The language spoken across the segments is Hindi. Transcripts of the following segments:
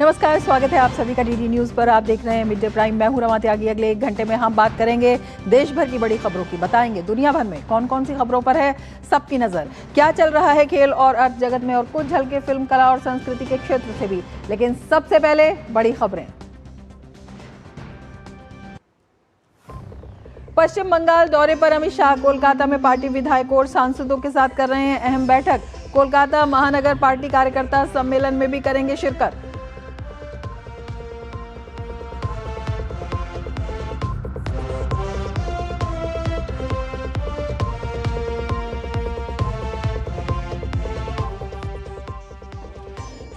नमस्कार, स्वागत है आप सभी का डीडी न्यूज पर। आप देख रहे हैं मिड डे प्राइम। मैं हूं रमा त्यागी। अगले 1 घंटे में हम बात करेंगे देश भर की बड़ी खबरों की, बताएंगे दुनिया भर में कौन कौन सी खबरों पर है सबकी नजर, क्या चल रहा है खेल और अर्थ जगत में, और कुछ झलके फिल्म, कला और संस्कृति के क्षेत्र से भी। लेकिन सबसे पहले बड़ी खबरें। पश्चिम बंगाल दौरे पर अमित शाह कोलकाता में पार्टी विधायकों और सांसदों के साथ कर रहे हैं अहम बैठक। कोलकाता महानगर पार्टी कार्यकर्ता सम्मेलन में भी करेंगे शिरकत।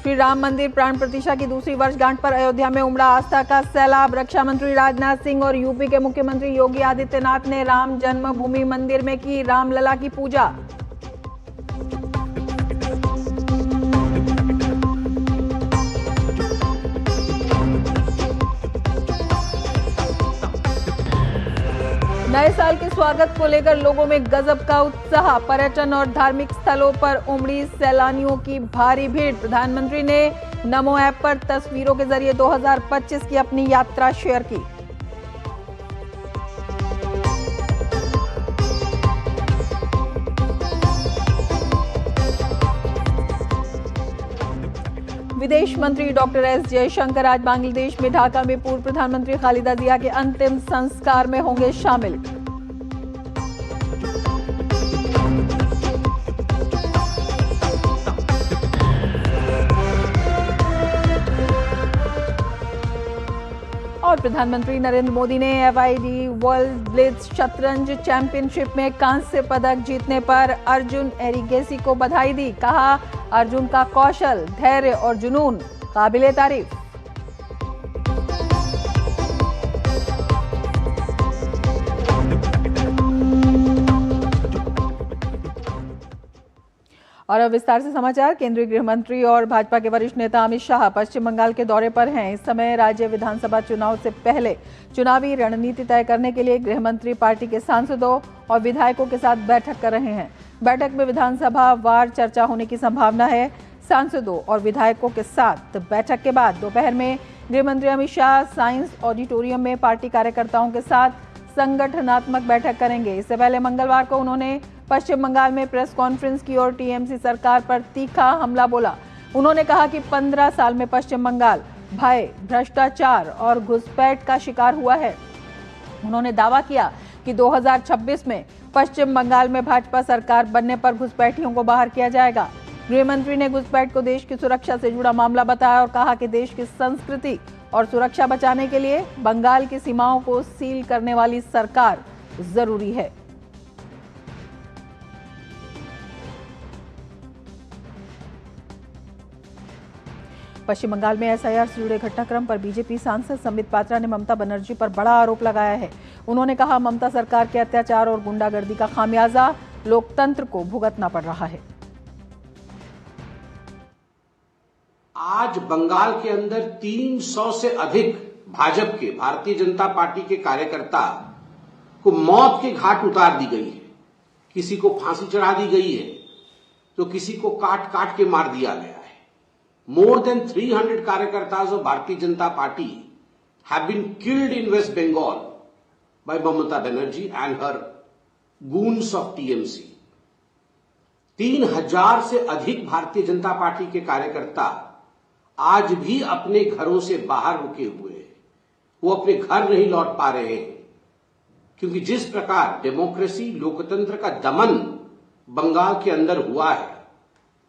श्री राम मंदिर प्राण प्रतिष्ठा की दूसरी वर्षगांठ पर अयोध्या में उमड़ा आस्था का सैलाब। रक्षा मंत्री राजनाथ सिंह और यूपी के मुख्यमंत्री योगी आदित्यनाथ ने राम जन्मभूमि मंदिर में की रामलला की पूजा। नए साल के स्वागत को लेकर लोगों में गजब का उत्साह। पर्यटन और धार्मिक स्थलों पर उमड़ी सैलानियों की भारी भीड़। प्रधानमंत्री ने नमो ऐप पर तस्वीरों के जरिए 2025 की अपनी यात्रा शेयर की। विदेश मंत्री डॉक्टर एस जयशंकर आज बांग्लादेश में ढाका में पूर्व प्रधानमंत्री खालिदा जिया के अंतिम संस्कार में होंगे शामिल। और प्रधानमंत्री नरेंद्र मोदी ने FIDE वर्ल्ड ब्लिट्ज शतरंज चैंपियनशिप में कांस्य पदक जीतने पर अर्जुन एरिगेसी को बधाई दी। कहा, अर्जुन का कौशल, धैर्य और जुनून काबिले तारीफ। और अब विस्तार से समाचार। केंद्रीय गृह मंत्री और भाजपा के वरिष्ठ नेता अमित शाह पश्चिम बंगाल के दौरे पर हैं। इस समय राज्य विधानसभा चुनाव से पहले चुनावी रणनीति तय करने के लिए गृह मंत्री पार्टी के सांसदों और विधायकों के साथ बैठक कर रहे हैं। बैठक में विधानसभा वार चर्चा होने की संभावना है। सांसदों और विधायकों के साथ बैठक के बाद दोपहर में गृह मंत्री अमित शाह साइंस ऑडिटोरियम में पार्टी कार्यकर्ताओं के साथ संगठनात्मक बैठक करेंगे। इससे पहले मंगलवार को उन्होंने पश्चिम बंगाल में प्रेस कॉन्फ्रेंस की और टीएमसी सरकार पर तीखा हमला बोला। उन्होंने कहा कि 15 साल में पश्चिम बंगाल भय, भ्रष्टाचार और घुसपैठ का शिकार हुआ है। उन्होंने दावा किया कि 2026 में पश्चिम बंगाल में भाजपा सरकार बनने पर घुसपैठियों को बाहर किया जाएगा। गृह मंत्री ने घुसपैठ को देश की सुरक्षा से जुड़ा मामला बताया और कहा कि देश की संस्कृति और सुरक्षा बचाने के लिए बंगाल की सीमाओं को सील करने वाली सरकार जरूरी है। पश्चिम बंगाल में SIR से जुड़े घटनाक्रम पर बीजेपी सांसद संबित पात्रा ने ममता बनर्जी पर बड़ा आरोप लगाया है। उन्होंने कहा, ममता सरकार के अत्याचार और गुंडागर्दी का खामियाजा लोकतंत्र को भुगतना पड़ रहा है। आज बंगाल के अंदर 300 से अधिक भाजपा के, भारतीय जनता पार्टी के कार्यकर्ता को मौत के घाट उतार दी गई है। किसी को फांसी चढ़ा दी गई है तो किसी को काट काट के मार दिया गया है। More than 300 कार्यकर्ताओं of Bharatiya Janata party have been killed in West Bengal by Mamata Banerjee and her goons of TMC. 3000 से अधिक भारतीय जनता पार्टी के कार्यकर्ता आज भी अपने घरों से बाहर रुके हुए हैं। वो अपने घर नहीं लौट पा रहे हैं क्योंकि जिस प्रकार डेमोक्रेसी, लोकतंत्र का दमन बंगाल के अंदर हुआ है,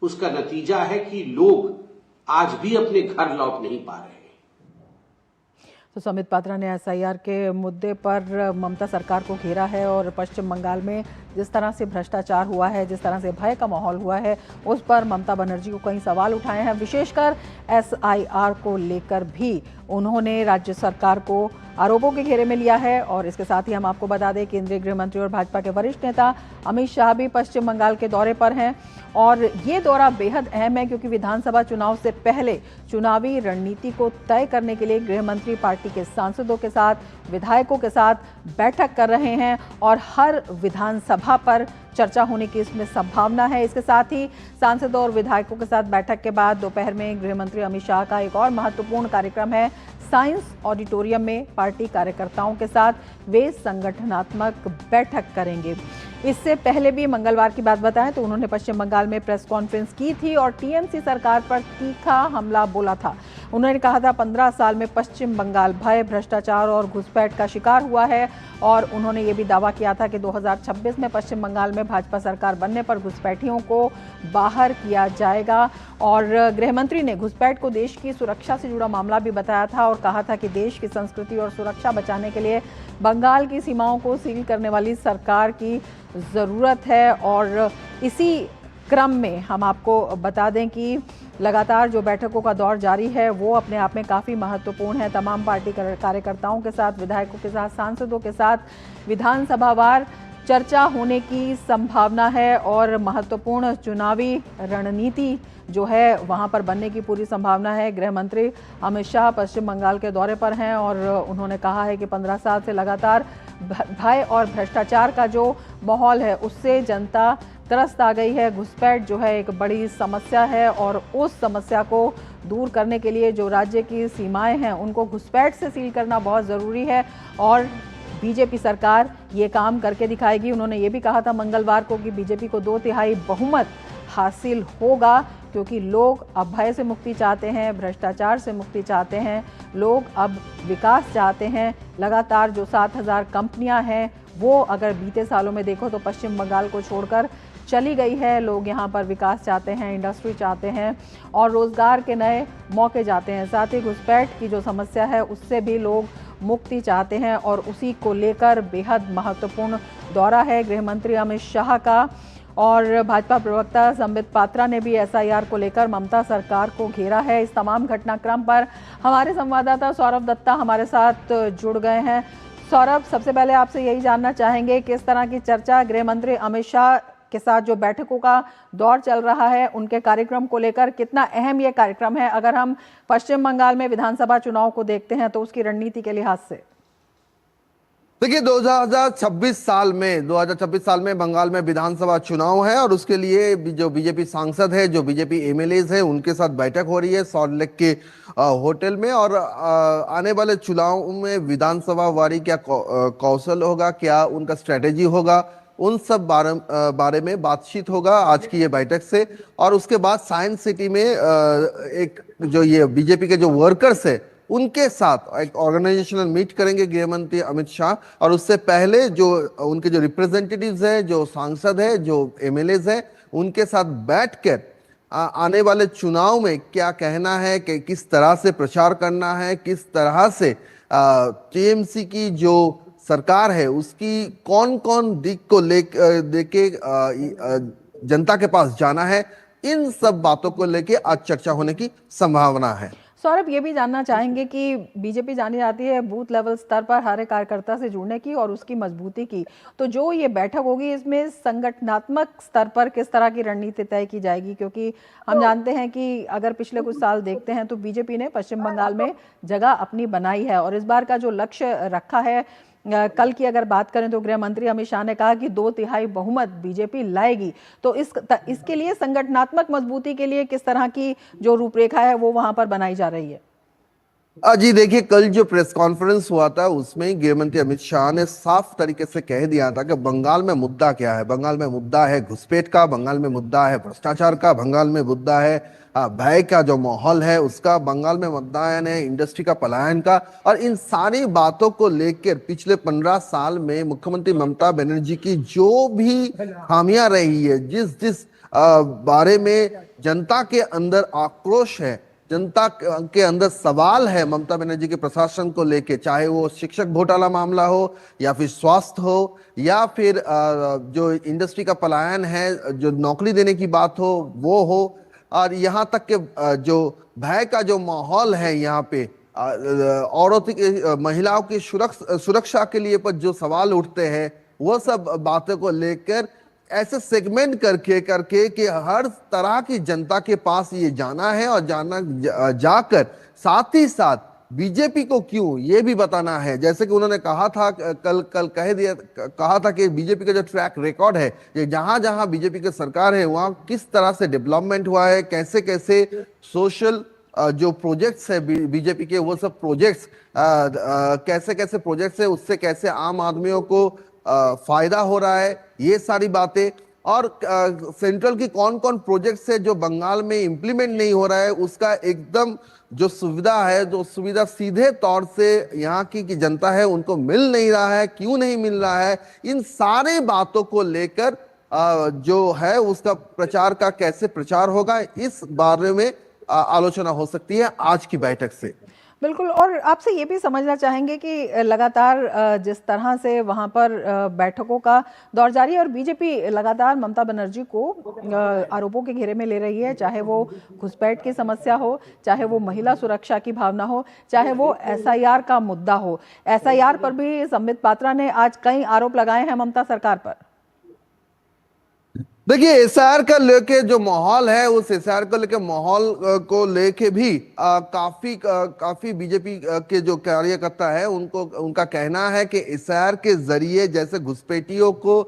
उसका नतीजा है कि लोग आज भी अपने घर लौट नहीं पा रहे। तो संबित पात्रा ने SIR के मुद्दे पर ममता सरकार को घेरा है और पश्चिम बंगाल में जिस तरह से भ्रष्टाचार हुआ है, जिस तरह से भय का माहौल हुआ है, उस पर ममता बनर्जी को कई सवाल उठाए हैं। विशेषकर SIR को लेकर भी उन्होंने राज्य सरकार को आरोपों के घेरे में लिया है। और इसके साथ ही हम आपको बता दें, केंद्रीय गृह मंत्री और भाजपा के वरिष्ठ नेता अमित शाह भी पश्चिम बंगाल के दौरे पर हैं। और ये दौरा बेहद अहम है क्योंकि विधानसभा चुनाव से पहले चुनावी रणनीति को तय करने के लिए गृह मंत्री पार्टी के सांसदों के साथ, विधायकों के साथ बैठक कर रहे हैं और हर विधानसभा पर चर्चा होने की इसमें संभावना है। इसके साथ ही सांसदों और विधायकों के साथ बैठक के बाद दोपहर में गृह मंत्री अमित शाह का एक और महत्वपूर्ण कार्यक्रम है। साइंस ऑडिटोरियम में पार्टी कार्यकर्ताओं के साथ वे संगठनात्मक बैठक करेंगे। इससे पहले भी मंगलवार की बात बताएं तो उन्होंने पश्चिम बंगाल में प्रेस कॉन्फ्रेंस की थी और टीएमसी सरकार पर तीखा हमला बोला था। उन्होंने कहा था 15 साल में पश्चिम बंगाल भय, भ्रष्टाचार और घुसपैठ का शिकार हुआ है और उन्होंने ये भी दावा किया था कि 2026 में पश्चिम बंगाल में भाजपा सरकार बनने पर घुसपैठियों को बाहर किया जाएगा। और गृह मंत्री ने घुसपैठ को देश की सुरक्षा से जुड़ा मामला भी बताया था और कहा था कि देश की संस्कृति और सुरक्षा बचाने के लिए बंगाल की सीमाओं को सील करने वाली सरकार की ज़रूरत है। और इसी क्रम में हम आपको बता दें कि लगातार जो बैठकों का दौर जारी है वो अपने आप में काफ़ी महत्वपूर्ण है। तमाम पार्टी कार्यकर्ताओं के साथ, विधायकों के साथ, सांसदों के साथ विधानसभावार चर्चा होने की संभावना है और महत्वपूर्ण चुनावी रणनीति जो है वहां पर बनने की पूरी संभावना है। गृह मंत्री अमित शाह पश्चिम बंगाल के दौरे पर हैं और उन्होंने कहा है कि 15 साल से लगातार भय और भ्रष्टाचार का जो माहौल है उससे जनता त्रस्त आ गई है। घुसपैठ जो है एक बड़ी समस्या है और उस समस्या को दूर करने के लिए जो राज्य की सीमाएं हैं उनको घुसपैठ से सील करना बहुत ज़रूरी है और बीजेपी सरकार ये काम करके दिखाएगी। उन्होंने ये भी कहा था मंगलवार को कि बीजेपी को 2/3 बहुमत हासिल होगा क्योंकि लोग अब भय से मुक्ति चाहते हैं, भ्रष्टाचार से मुक्ति चाहते हैं, लोग अब विकास चाहते हैं। लगातार जो 7,000 कंपनियां हैं वो अगर बीते सालों में देखो तो पश्चिम बंगाल को छोड़कर चली गई है। लोग यहाँ पर विकास चाहते हैं, इंडस्ट्री चाहते हैं और रोज़गार के नए मौके चाहते हैं। साथ ही घुसपैठ की जो समस्या है उससे भी लोग मुक्ति चाहते हैं और उसी को लेकर बेहद महत्वपूर्ण दौरा है गृह मंत्री अमित शाह का। और भाजपा प्रवक्ता संबित पात्रा ने भी एसआईआर को लेकर ममता सरकार को घेरा है। इस तमाम घटनाक्रम पर हमारे संवाददाता सौरभ दत्ता हमारे साथ जुड़ गए हैं। सौरभ, सबसे पहले आपसे यही जानना चाहेंगे किस तरह की चर्चा गृह मंत्री अमित शाह के साथ जो बैठकों का दौर चल रहा है उनके कार्यक्रम को लेकर, कितना अहम ये कार्यक्रम है अगर हम पश्चिम बंगाल में विधानसभा चुनाव को देखते हैं तो उसकी रणनीति के लिहाज से? देखिए 2026 साल में बंगाल में विधानसभा चुनाव है और उसके लिए जो बीजेपी सांसद है, जो बीजेपी एमएलएज है, उनके साथ बैठक हो रही है सॉल्ट लेक के होटल में। और आने वाले चुनाव में विधानसभा वारी क्या कौशल होगा, क्या उनका स्ट्रेटेजी होगा, उन सब बारे में बातचीत होगा आज की ये बैठक से। और उसके बाद साइंस सिटी में एक जो ये बीजेपी के जो वर्कर्स है उनके साथ एक ऑर्गेनाइजेशनल मीट करेंगे गृह मंत्री अमित शाह। और उससे पहले जो उनके जो रिप्रेजेंटेटिव्स है, जो सांसद है, जो एमएलएज है, उनके साथ बैठकर आने वाले चुनाव में क्या कहना है, कि किस तरह से प्रचार करना है, किस तरह से टीएमसी की जो सरकार है उसकी कौन कौन दिक को लेके जनता के पास जाना है, इन सब बातों को लेके आज चर्चा होने की संभावना है। सौरभ, ये भी जानना चाहेंगे कि बीजेपी जानी जाती है बूथ लेवल स्तर पर हर एक कार्यकर्ता से जुड़ने की और उसकी मजबूती की, तो जो ये बैठक होगी इसमें संगठनात्मक स्तर पर किस तरह की रणनीति तय की जाएगी? क्योंकि हम जानते हैं कि अगर पिछले कुछ साल देखते हैं तो बीजेपी ने पश्चिम बंगाल में जगह अपनी बनाई है और इस बार का जो लक्ष्य रखा है, कल की अगर बात करें तो गृह मंत्री अमित शाह ने कहा कि 2/3 बहुमत बीजेपी लाएगी। तो इसके लिए संगठनात्मक मजबूती के लिए किस तरह की जो रूपरेखा है वो वहां पर बनाई जा रही है? जी देखिए, कल जो प्रेस कॉन्फ्रेंस हुआ था उसमें गृह मंत्री अमित शाह ने साफ तरीके से कह दिया था कि बंगाल में मुद्दा क्या है। बंगाल में मुद्दा है घुसपैठ का, बंगाल में मुद्दा है भ्रष्टाचार का, बंगाल में मुद्दा है भय का जो माहौल है उसका, बंगाल में मुद्दा है इंडस्ट्री का पलायन का। और इन सारी बातों को लेकर पिछले 15 साल में मुख्यमंत्री ममता बनर्जी की जो भी खामियां रही है, जिस बारे में जनता के अंदर आक्रोश है, जनता के अंदर सवाल है ममता बनर्जी के प्रशासन को लेके, चाहे वो शिक्षक घोटाला मामला हो या फिर स्वास्थ्य हो या फिर जो इंडस्ट्री का पलायन है, जो नौकरी देने की बात हो वो हो, और यहाँ तक के जो भय का जो माहौल है यहाँ पे औरतों की, महिलाओं की सुरक्षा के लिए पर जो सवाल उठते हैं, वो सब बातों को लेकर ऐसे सेगमेंट करके कि हर तरह की जनता के पास ये जाना है और जाकर साथ ही साथ बीजेपी को क्यों, ये भी बताना है। जैसे कि उन्होंने कहा था, कल कहा था कि बीजेपी का जो ट्रैक रिकॉर्ड है, ये जहां जहां बीजेपी की सरकार है वहां किस तरह से डेवलपमेंट हुआ है, कैसे कैसे सोशल जो प्रोजेक्ट्स है बीजेपी के, वो सब प्रोजेक्ट्स कैसे कैसे प्रोजेक्ट्स है, उससे कैसे आम आदमियों को फायदा हो रहा है, ये सारी बातें। और सेंट्रल की कौन कौन प्रोजेक्ट्स है जो बंगाल में इंप्लीमेंट नहीं हो रहा है, उसका एकदम जो सुविधा है, जो सुविधा सीधे तौर से यहाँ की जनता है उनको मिल नहीं रहा है, क्यों नहीं मिल रहा है, इन सारे बातों को लेकर जो है उसका प्रचार का कैसे प्रचार होगा, इस बारे में आलोचना हो सकती है आज की बैठक से। बिल्कुल। और आपसे ये भी समझना चाहेंगे कि लगातार जिस तरह से वहां पर बैठकों का दौर जारी है और बीजेपी लगातार ममता बनर्जी को आरोपों के घेरे में ले रही है, चाहे वो घुसपैठ की समस्या हो, चाहे वो महिला सुरक्षा की भावना हो, चाहे वो एसआईआर का मुद्दा हो। एसआईआर पर भी संबित पात्रा ने आज कई आरोप लगाए हैं ममता सरकार पर। देखिए, एसआर का लेके जो माहौल है, उस एसआर को लेके माहौल को लेके भी काफी बीजेपी के जो कार्यकर्ता है उनका कहना है कि एसआर के जरिए जैसे घुसपैठियों को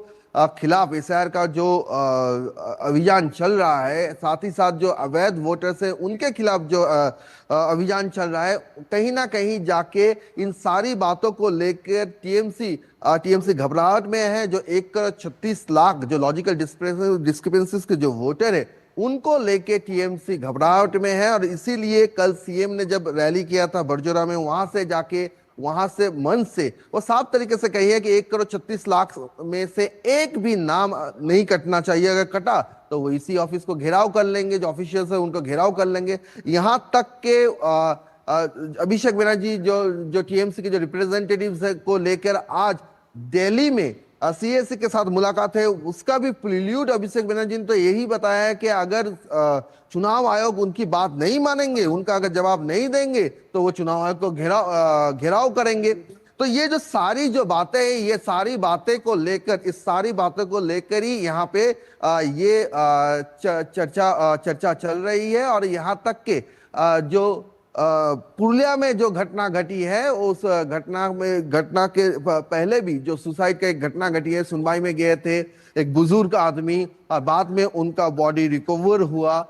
खिलाफ एसआर का जो अभियान चल रहा है, साथ ही साथ जो अवैध वोटर्स है उनके खिलाफ जो अभियान चल रहा है, कहीं ना कहीं जाके इन सारी बातों को लेकर टीएमसी घबराहट में है। जो 1,36,00,000 जो लॉजिकल डिस्क्रिपेंसीज के जो वोटर है उनको लेके टीएमसी घबराहट में है। और इसीलिए कल सीएम ने जब रैली किया था बड़जोरा में, वहां से मन से वो साफ तरीके से कही है कि 1,36,00,000 में से एक भी नाम नहीं कटना चाहिए। अगर कटा तो वो इसी ऑफिस को घेराव कर लेंगे, जो ऑफिशियल्स है उनको घेराव कर लेंगे। यहां तक के अभिषेक बनर्जी जो टीएमसी के जो रिप्रेजेंटेटिव्स है को लेकर आज दिल्ली में सीएसी के साथ मुलाकात है, उसका भी प्रिल्यूड अभिषेक बनर्जी ने तो यही बताया है कि अगर चुनाव आयोग उनकी बात नहीं मानेंगे, उनका अगर जवाब नहीं देंगे तो वो चुनाव आयोग को घेराव करेंगे। तो ये जो सारी जो बातें हैं, ये सारी बातें को लेकर, इस सारी बातों को लेकर ही यहाँ पे ये चर्चा चल रही है। और यहाँ तक के जो पुरुलिया में जो घटना घटी है, उस घटना के पहले भी जो सुसाइड का एक घटना घटी है, सुनवाई में गए थे एक बुजुर्ग आदमी और बाद में उनका बॉडी रिकवर हुआ,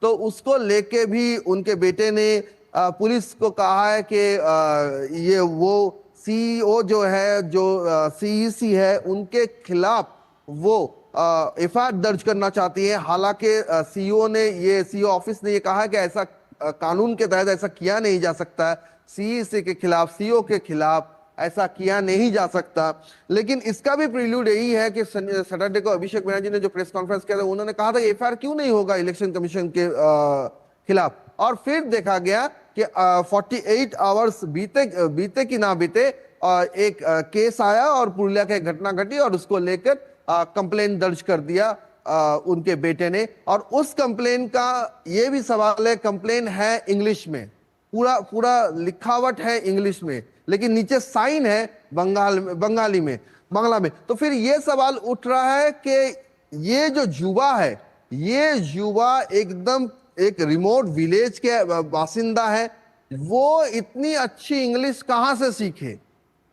तो उसको लेके भी उनके बेटे ने पुलिस को कहा है कि ये वो सीईओ जो है, जो सीईसी है, उनके खिलाफ वो एफआईआर दर्ज करना चाहती है। हालांकि सीईओ ऑफिस ने ये कहा है कि ऐसा कानून के तहत ऐसा किया नहीं जा सकता, सीईसी के खिलाफ, सीईओ के खिलाफ ऐसा किया नहीं जा सकता। लेकिन इसका भी प्रील्यूड यही है कि सैटरडे को अभिषेक बनर्जी ने जो प्रेस कॉन्फ्रेंस किया था, उन्होंने कहा था एफआईआर क्यों नहीं होगा इलेक्शन कमीशन के खिलाफ। और फिर देखा गया कि 48 आवर्स बीते कि ना बीते, एक केस आया और पुरुलिया की घटना घटी और उसको लेकर कंप्लेन दर्ज कर दिया उनके बेटे ने। और उस कंप्लेन का ये भी सवाल है, कंप्लेन है इंग्लिश में, पूरा लिखावट है इंग्लिश में, लेकिन नीचे साइन है बांग्ला में। तो फिर ये सवाल उठ रहा है कि ये जो युवा है, ये युवा एकदम एक रिमोट विलेज के बासिंदा है, वो इतनी अच्छी इंग्लिश कहां से सीखे,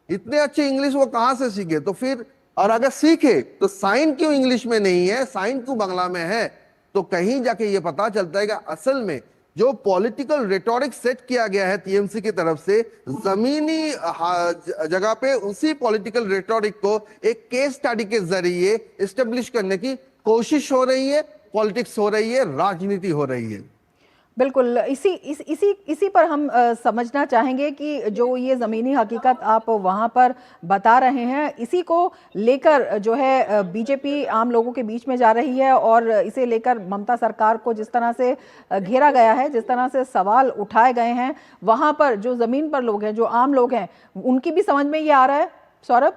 इतने अच्छी इंग्लिश वो कहां से सीखे। तो फिर, और अगर सीखे तो साइन क्यों इंग्लिश में नहीं है, साइन क्यों बांग्ला में है। तो कहीं जाके ये पता चलता है कि असल में जो पॉलिटिकल रेटोरिक सेट किया गया है टीएमसी की तरफ से, जमीनी जगह पे उसी पॉलिटिकल रेटोरिक को एक केस स्टडी के जरिए एस्टेब्लिश करने की कोशिश हो रही है, पॉलिटिक्स हो रही है, राजनीति हो रही है। बिल्कुल। इसी पर हम समझना चाहेंगे कि जो ये ज़मीनी हकीकत आप वहाँ पर बता रहे हैं, इसी को लेकर जो है बीजेपी आम लोगों के बीच में जा रही है और इसे लेकर ममता सरकार को जिस तरह से घेरा गया है, जिस तरह से सवाल उठाए गए हैं, वहाँ पर जो ज़मीन पर लोग हैं, जो आम लोग हैं, उनकी भी समझ में ये आ रहा है। सौरभ,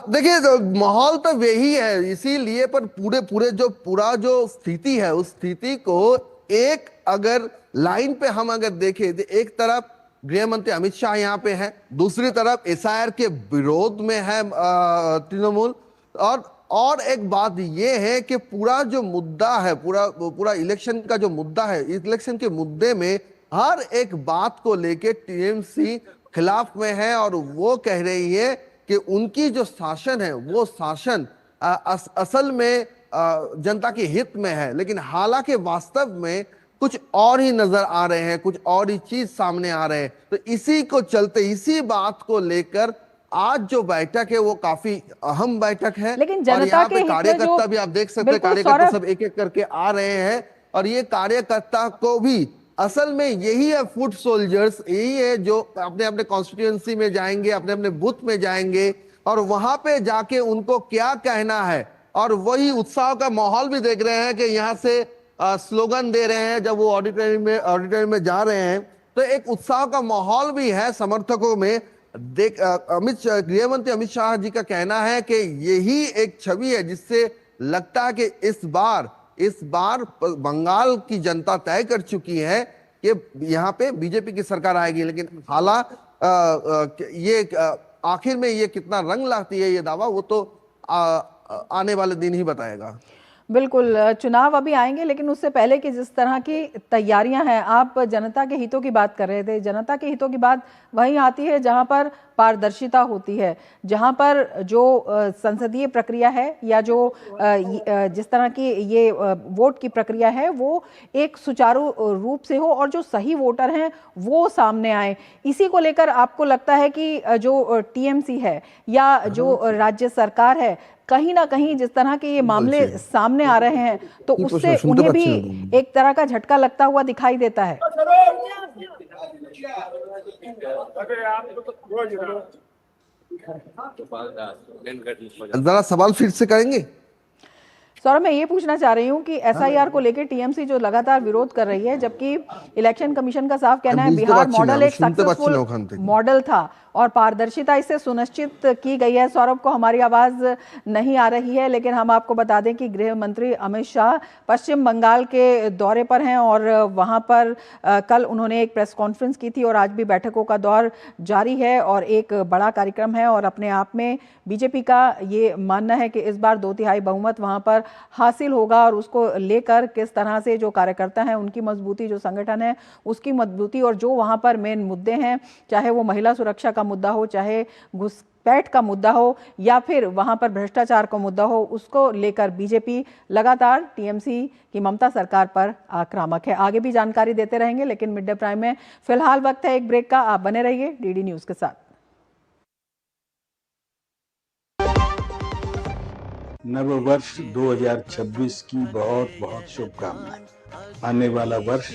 देखिए, तो माहौल तो वही है, इसीलिए पर पूरा जो स्थिति है, उस स्थिति को एक अगर लाइन पे हम अगर देखें तो एक तरफ गृह मंत्री अमित शाह यहाँ पे है, दूसरी तरफ एसआईआर के विरोध में है तृणमूल, और और एक बात ये है कि पूरा जो मुद्दा है, पूरा इलेक्शन का जो मुद्दा है, इलेक्शन के मुद्दे में हर एक बात को लेके टीएमसी खिलाफ में है और वो कह रही है कि उनकी जो शासन है वो शासन असल में जनता के हित में है, लेकिन हालांकि वास्तव में कुछ और ही नजर आ रहे हैं, कुछ और ही चीज सामने आ रहे हैं। तो इसी को चलते, इसी बात को लेकर आज जो बैठक है वो काफी अहम बैठक है। लेकिन और जनता यहाँ के पे हित में कार्यकर्ता भी आप देख सकते हैं, कार्यकर्ता सब एक एक करके आ रहे हैं और ये कार्यकर्ता को भी असल में यही है फुट सोल्जर्स, यही है जो अपने अपने कॉन्स्टिट्यूएंसी में जाएंगे, अपने अपने बूथ में जाएंगे और वहां पे जाके उनको क्या कहना है। और वही उत्साह का माहौल भी देख रहे हैं कि यहाँ से स्लोगन दे रहे हैं जब वो ऑडिटोरियम में जा रहे हैं, तो एक उत्साह का माहौल भी है समर्थकों में। गृह मंत्री अमित शाह जी का कहना है कि यही एक छवि है जिससे लगता है कि इस बार बंगाल की जनता तय कर चुकी है कि यहाँ पे बीजेपी की सरकार आएगी। लेकिन ये आखिर में ये कितना रंग लाती है ये दावा, वो तो आने वाले दिन ही बताएगा। बिल्कुल, चुनाव अभी आएंगे, लेकिन उससे पहले कि जिस तरह की तैयारियां हैं, आप जनता के हितों की बात कर रहे थे। जनता के हितों की बात वहीं आती है जहां पर पारदर्शिता होती है, जहां पर जो संसदीय प्रक्रिया है या जो जिस तरह की ये वोट की प्रक्रिया है वो एक सुचारू रूप से हो और जो सही वोटर हैं वो सामने आए। इसी को लेकर आपको लगता है कि जो टीएमसी है या जो राज्य सरकार है, कहीं ना कहीं जिस तरह के ये मामले सामने आ रहे हैं तो उससे उन्हें भी एक तरह का झटका लगता हुआ दिखाई देता है? जरा सवाल फिर से करेंगे। सौरभ, मैं ये पूछना चाह रही हूँ कि एसआईआर को लेकर टीएमसी जो लगातार विरोध कर रही है, जबकि इलेक्शन कमीशन का साफ कहना है बिहार मॉडल एक सक्सेसफुल मॉडल था और पारदर्शिता इससे सुनिश्चित की गई है। सौरभ को हमारी आवाज नहीं आ रही है, लेकिन हम आपको बता दें कि गृह मंत्री अमित शाह पश्चिम बंगाल के दौरे पर हैं और वहां पर कल उन्होंने एक प्रेस कॉन्फ्रेंस की थी और आज भी बैठकों का दौर जारी है और एक बड़ा कार्यक्रम है। और अपने आप में बीजेपी का ये मानना है कि इस बार 2/3 बहुमत वहां पर हासिल होगा और उसको लेकर किस तरह से जो कार्यकर्ता हैं उनकी मजबूती, जो संगठन है उसकी मजबूती और जो वहां पर मेन मुद्दे हैं, चाहे वो महिला सुरक्षा का मुद्दा हो, चाहे घुसपैठ का मुद्दा हो या फिर वहां पर भ्रष्टाचार का मुद्दा हो, उसको लेकर बीजेपी लगातार टीएमसी की ममता सरकार पर आक्रामक है। आगे भी जानकारी देते रहेंगे, लेकिन मिड डे प्राइम में फिलहाल वक्त है एक ब्रेक का। आप बने रहिए डीडी न्यूज के साथ। नव वर्ष 2026 की बहुत बहुत शुभकामनाएं। आने वाला वर्ष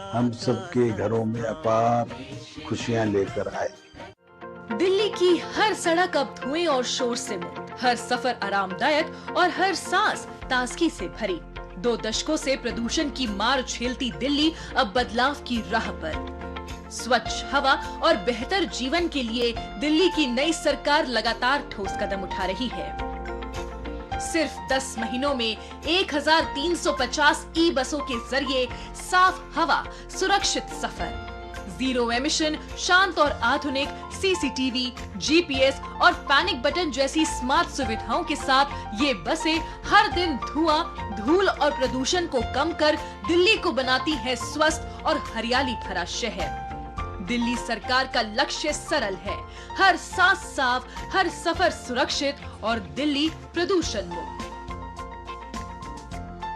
हम सबके घरों में अपार खुशियां लेकर आए। दिल्ली की हर सड़क अब धुएं और शोर से मुक्त, हर सफर आरामदायक और हर सांस ताजगी से भरी। 2 दशकों से प्रदूषण की मार झेलती दिल्ली अब बदलाव की राह पर। स्वच्छ हवा और बेहतर जीवन के लिए दिल्ली की नई सरकार लगातार ठोस कदम उठा रही है। सिर्फ 10 महीनों में 1350 ई बसों के जरिए साफ हवा, सुरक्षित सफर, 0 एमिशन, शांत और आधुनिक सीसीटीवी, जीपीएस और पैनिक बटन जैसी स्मार्ट सुविधाओं के साथ ये बसें हर दिन धुआं, धूल और प्रदूषण को कम कर दिल्ली को बनाती है स्वस्थ और हरियाली भरा शहर। दिल्ली सरकार का लक्ष्य सरल है, हर सांस साफ, हर सफर सुरक्षित और दिल्ली प्रदूषण मुक्त।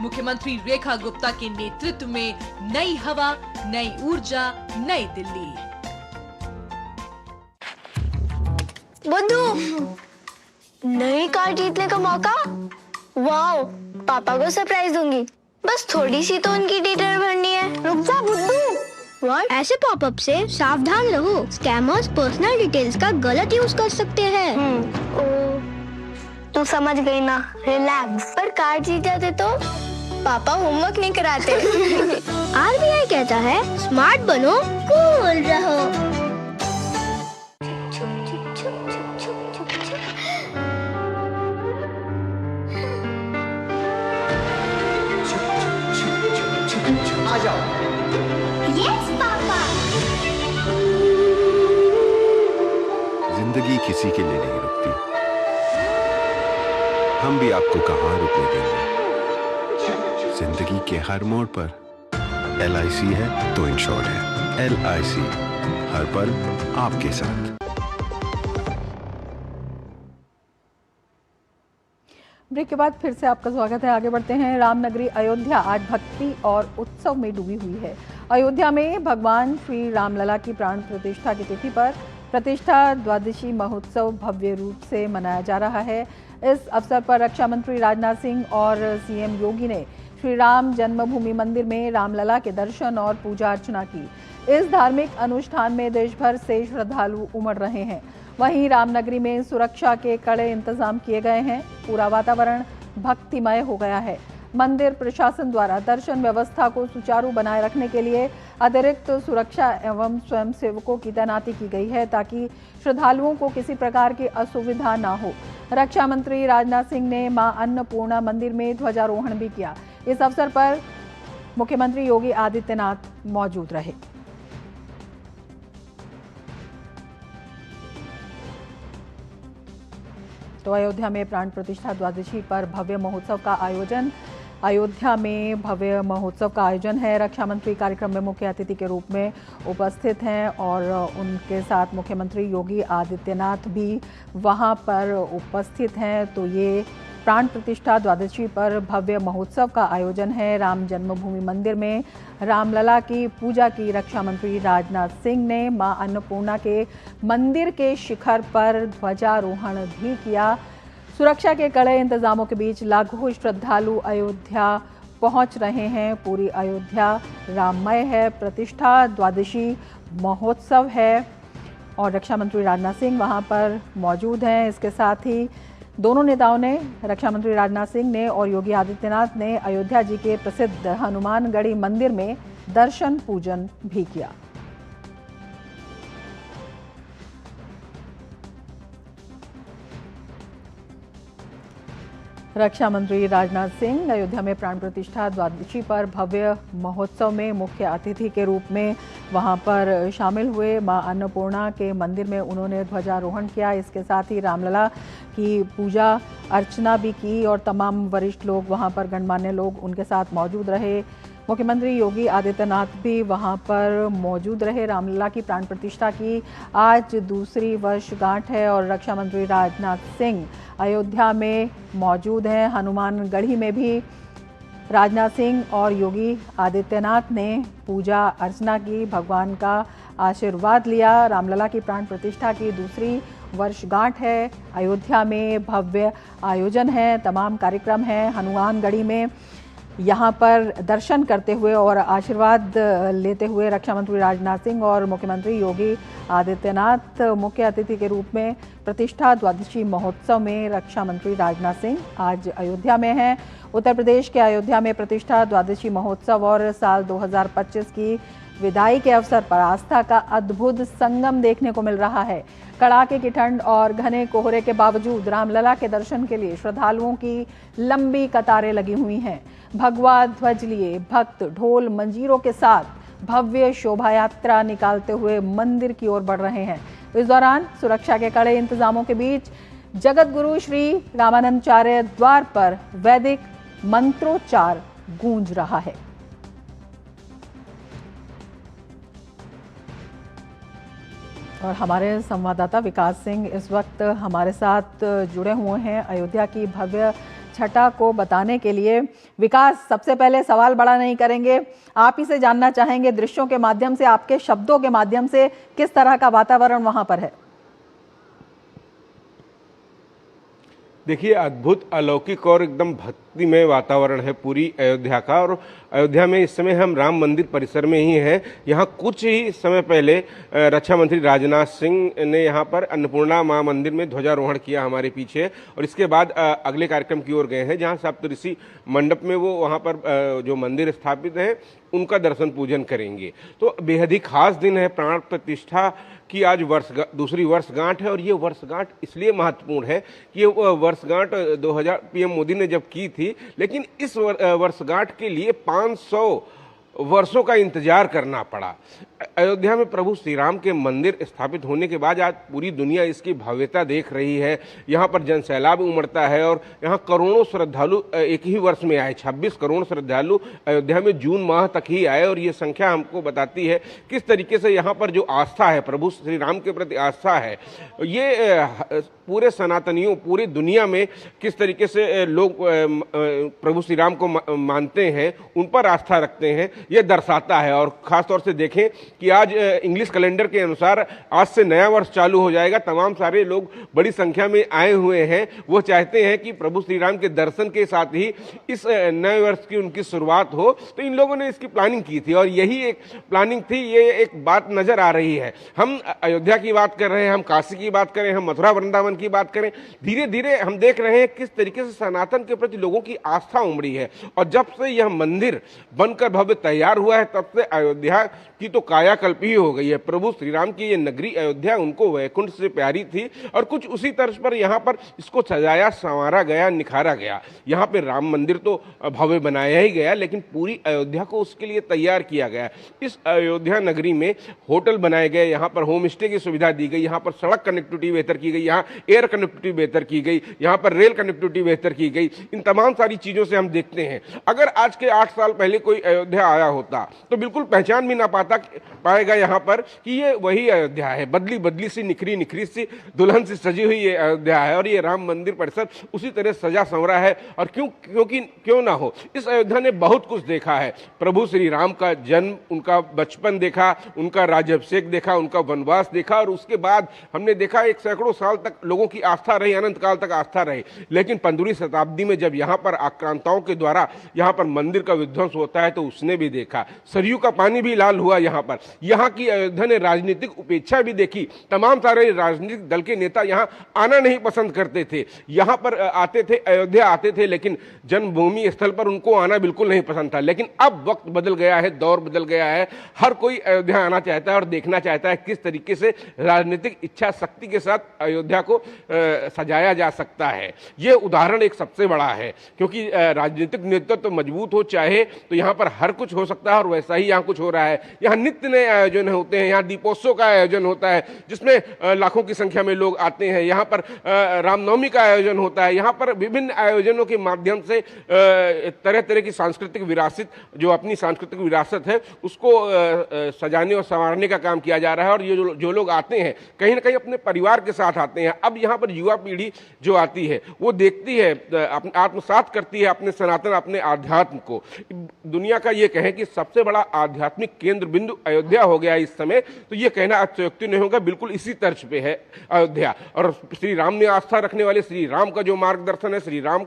मुख्यमंत्री रेखा गुप्ता के नेतृत्व में नई हवा, नई ऊर्जा, नई दिल्ली। बुद्धू, नई कार जीतने का मौका। वाओ, पापा को सरप्राइज दूंगी। बस थोड़ी सी तो उनकी डिटेल भरनी है। रुक जा बुद्धू। ऐसे पॉपअप से सावधान रहो, स्कैमर्स पर्सनल डिटेल्स का गलत यूज कर सकते हैं। तू समझ गई ना, रिलैक्स। पर कार जीत जाते तो पापा होमवर्क नहीं कराते। आरबीआई कहता है स्मार्ट बनो, कूल रहो। आ जाओ। Yes papa. जिंदगी किसी के लिए नहीं रुकती, हम भी आपको कहां रुकने देंगे। जिंदगी के हर मोड़ पर LIC है तो इंश्योर्ड है। LIC हर पल आपके साथ। ब्रेक के बाद फिर से आपका स्वागत है। आगे बढ़ते हैं। रामनगरी अयोध्या आज भक्ति और उत्सव में डूबी हुई है। अयोध्या में भगवान श्री रामलला की प्राण प्रतिष्ठा की तिथि पर प्रतिष्ठा द्वादशी महोत्सव भव्य रूप से मनाया जा रहा है। इस अवसर पर रक्षा मंत्री राजनाथ सिंह और CM योगी ने श्री राम जन्मभूमि मंदिर में रामलला के दर्शन और पूजा अर्चना की। इस धार्मिक अनुष्ठान में देश भर से श्रद्धालु उमड़ रहे हैं। वहीं रामनगरी में सुरक्षा के कड़े इंतजाम किए गए हैं। पूरा वातावरण भक्तिमय हो गया है। मंदिर प्रशासन द्वारा दर्शन व्यवस्था को सुचारू बनाए रखने के लिए अतिरिक्त सुरक्षा एवं स्वयंसेवकों की तैनाती की गई है ताकि श्रद्धालुओं को किसी प्रकार की असुविधा न हो। रक्षा मंत्री राजनाथ सिंह ने मां अन्नपूर्णा मंदिर में ध्वजारोहण भी किया। इस अवसर पर मुख्यमंत्री योगी आदित्यनाथ मौजूद रहे। तो अयोध्या में प्राण प्रतिष्ठा द्वादशी पर भव्य महोत्सव का आयोजन। अयोध्या में भव्य महोत्सव का आयोजन है। रक्षा मंत्री कार्यक्रम में मुख्य अतिथि के रूप में उपस्थित हैं और उनके साथ मुख्यमंत्री योगी आदित्यनाथ भी वहां पर उपस्थित हैं। तो ये प्राण प्रतिष्ठा द्वादशी पर भव्य महोत्सव का आयोजन है। राम जन्मभूमि मंदिर में रामलला की पूजा की रक्षा मंत्री राजनाथ सिंह ने मां अन्नपूर्णा के मंदिर के शिखर पर ध्वजारोहण भी किया। सुरक्षा के कड़े इंतजामों के बीच लाखों श्रद्धालु अयोध्या पहुंच रहे हैं। पूरी अयोध्या राममय है। प्रतिष्ठा द्वादशी महोत्सव है और रक्षा मंत्री राजनाथ सिंह वहां पर मौजूद हैं। इसके साथ ही दोनों नेताओं ने, रक्षा मंत्री राजनाथ सिंह ने और योगी आदित्यनाथ ने अयोध्या जी के प्रसिद्ध हनुमानगढ़ी मंदिर में दर्शन पूजन भी किया। रक्षा मंत्री राजनाथ सिंह अयोध्या में प्राण प्रतिष्ठा द्वादशी पर भव्य महोत्सव में मुख्य अतिथि के रूप में वहां पर शामिल हुए। मां अन्नपूर्णा के मंदिर में उन्होंने ध्वजारोहण किया। इसके साथ ही रामलला की पूजा अर्चना भी की और तमाम वरिष्ठ लोग वहां पर, गणमान्य लोग उनके साथ मौजूद रहे। मुख्यमंत्री योगी आदित्यनाथ भी वहां पर मौजूद रहे। रामलला की प्राण प्रतिष्ठा की आज दूसरी वर्षगांठ है और रक्षा मंत्री राजनाथ सिंह अयोध्या में मौजूद हैं। हनुमानगढ़ी में भी राजनाथ सिंह और योगी आदित्यनाथ ने पूजा अर्चना की, भगवान का आशीर्वाद लिया। रामलला की प्राण प्रतिष्ठा की दूसरी वर्षगांठ है। अयोध्या में भव्य आयोजन है, तमाम कार्यक्रम हैं। हनुमानगढ़ी में यहाँ पर दर्शन करते हुए और आशीर्वाद लेते हुए रक्षा मंत्री राजनाथ सिंह और मुख्यमंत्री योगी आदित्यनाथ मुख्य अतिथि के रूप में प्रतिष्ठा द्वादशी महोत्सव में रक्षा मंत्री राजनाथ सिंह आज अयोध्या में हैं। उत्तर प्रदेश के अयोध्या में प्रतिष्ठा द्वादशी महोत्सव और साल 2025 की विदाई के अवसर पर आस्था का अद्भुत संगम देखने को मिल रहा है। कड़ाके की ठंड और घने कोहरे के बावजूद रामलला के दर्शन के लिए श्रद्धालुओं की लंबी कतारें लगी हुई हैं। भगवा ध्वज लिए भक्त ढोल मंजीरों के साथ भव्य शोभा यात्रा निकालते हुए मंदिर की ओर बढ़ रहे हैं। इस दौरान सुरक्षा के कड़े इंतजामों के बीच जगत गुरु श्री रामानंदाचार्य द्वार पर वैदिक मंत्रोच्चार गूंज रहा है। और हमारे संवाददाता विकास सिंह इस वक्त हमारे साथ जुड़े हुए हैं अयोध्या की भव्य छठा को बताने के लिए। विकास, सबसे पहले सवाल बड़ा नहीं करेंगे, आप ही से जानना चाहेंगे दृश्यों के माध्यम से, आपके शब्दों के माध्यम से, किस तरह का वातावरण वहां पर है? देखिए, अद्भुत, अलौकिक और एकदम भक्तिमय वातावरण है पूरी अयोध्या का। और अयोध्या में इस समय हम राम मंदिर परिसर में ही हैं। यहाँ कुछ ही समय पहले रक्षा मंत्री राजनाथ सिंह ने यहाँ पर अन्नपूर्णा मां मंदिर में ध्वजारोहण किया हमारे पीछे, और इसके बाद अगले कार्यक्रम की ओर गए हैं जहाँ सप्तऋषि मंडप में वो वहाँ पर जो मंदिर स्थापित है उनका दर्शन पूजन करेंगे। तो बेहद ही खास दिन है, प्राण प्रतिष्ठा की आज दूसरी वर्षगांठ है। और ये वर्षगांठ इसलिए महत्वपूर्ण है कि ये वर्षगांठ 2000 PM मोदी ने जब की थी, लेकिन इस वर्षगांठ के लिए 500 वर्षों का इंतजार करना पड़ा। अयोध्या में प्रभु श्री राम के मंदिर स्थापित होने के बाद आज पूरी दुनिया इसकी भव्यता देख रही है। यहाँ पर जन सैलाब उमड़ता है और यहाँ करोड़ों श्रद्धालु एक ही वर्ष में आए। 26 करोड़ श्रद्धालु अयोध्या में जून माह तक ही आए और ये संख्या हमको बताती है किस तरीके से यहाँ पर जो आस्था है, प्रभु श्री राम के प्रति आस्था है, ये पूरे सनातनियों, पूरी दुनिया में किस तरीके से लोग प्रभु श्री राम को मानते हैं, उन पर आस्था रखते हैं, ये दर्शाता है। और ख़ास तौर से देखें कि आज इंग्लिश कैलेंडर के अनुसार आज से नया वर्ष चालू हो जाएगा। तमाम सारे लोग बड़ी संख्या में आए हुए हैं। वो चाहते हैं कि प्रभु श्री राम के दर्शन के साथ ही इस नए वर्ष की उनकी शुरुआत हो। तो इन लोगों ने इसकी प्लानिंग की थी और यही एक प्लानिंग थी। ये एक बात नजर आ रही है। हम अयोध्या की बात कर रहे हैं, हम काशी की बात करें, हम मथुरा वृंदावन की बात करें, धीरे धीरे हम देख रहे हैं किस तरीके से सनातन के प्रति लोगों की आस्था उमड़ी है। और जब से यह मंदिर बनकर भव्य तैयार हुआ है तब से अयोध्या की तो कायाकल्प ही हो गई है। प्रभु श्री राम की ये नगरी अयोध्या उनको वैकुंठ से प्यारी थी और कुछ उसी तर्ज पर यहाँ पर इसको सजाया, संवारा गया, निखारा गया। यहाँ पे राम मंदिर तो भव्य बनाया ही गया, लेकिन पूरी अयोध्या को उसके लिए तैयार किया गया। इस अयोध्या नगरी में होटल बनाए गए, यहाँ पर होम स्टे की सुविधा दी गई, यहाँ पर सड़क कनेक्टिविटी बेहतर की गई, यहाँ एयर कनेक्टिविटी बेहतर की गई, यहाँ पर रेल कनेक्टिविटी बेहतर की गई। इन तमाम सारी चीज़ों से हम देखते हैं अगर आज के 8 साल पहले कोई अयोध्या आया होता तो बिल्कुल पहचान भी ना पाएगा यहाँ पर कि ये वही अयोध्या है। बदली बदली सी, निखरी निखरी सी, दुल्हन सी सजी हुई ये अयोध्या है और ये राम मंदिर परिसर उसी तरह सजा संवरा है। और क्यों ना हो, इस अयोध्या ने बहुत कुछ देखा है। प्रभु श्री राम का जन्म, उनका बचपन देखा, उनका राज्याभिषेक देखा, उनका वनवास देखा और उसके बाद हमने देखा एक सैकड़ों साल तक लोगों की आस्था रही, अनंत काल तक आस्था रही। लेकिन 15वीं शताब्दी में जब यहाँ पर आक्रांताओं के द्वारा यहाँ पर मंदिर का विध्वंस होता है तो उसने भी देखा, सरयू का पानी भी लाल हुआ यहाँ पर। यहाँ की अयोध्या ने राजनीतिक उपेक्षा भी देखी। तमाम सारे राजनीतिक दल के नेता यहाँ आना नहीं पसंद करते थे, यहाँ पर आते थे, अयोध्या आते थे, लेकिन जन्मभूमि स्थल पर उनको आना बिल्कुल नहीं पसंद था। लेकिन अब वक्त बदल गया है, दौर बदल गया है, हर कोई अयोध्या आना चाहता है और देखना चाहता है किस तरीके से राजनीतिक इच्छा शक्ति के साथ अयोध्या को सजाया जा सकता है। ये उदाहरण एक सबसे बड़ा है, क्योंकि राजनीतिक नेतृत्व तो मजबूत हो चाहे तो यहाँ पर हर कुछ हो सकता है और वैसा ही यहाँ कुछ हो रहा है। यहाँ नित्य नए आयोजन होते हैं, यहाँ दीपोत्सव का आयोजन होता है जिसमें लाखों की संख्या में लोग आते हैं। यहाँ पर रामनवमी का आयोजन होता है। यहाँ पर विभिन्न आयोजनों के माध्यम से तरह तरह की सांस्कृतिक विरासत, जो अपनी सांस्कृतिक विरासत है, उसको सजाने और संवारने का काम किया जा रहा है। और ये जो लोग आते हैं कहीं ना कहीं अपने परिवार के साथ आते हैं। अब यहाँ पर युवा पीढ़ी जो आती है वो देखती है, आत्मसात करती है अपने सनातन, अपने आध्यात्म को। दुनिया का ये कहें कि सबसे बड़ा आध्यात्मिक केंद्र बिंदु अयोध्या हो गया इस समय, तो ये कहना अत्युक्ति नहीं होगा, बिल्कुल इसी तर्ज पे है अयोध्या। और श्री राम में आस्था रखने वाले, श्री राम का जो मार्गदर्शन है, श्री राम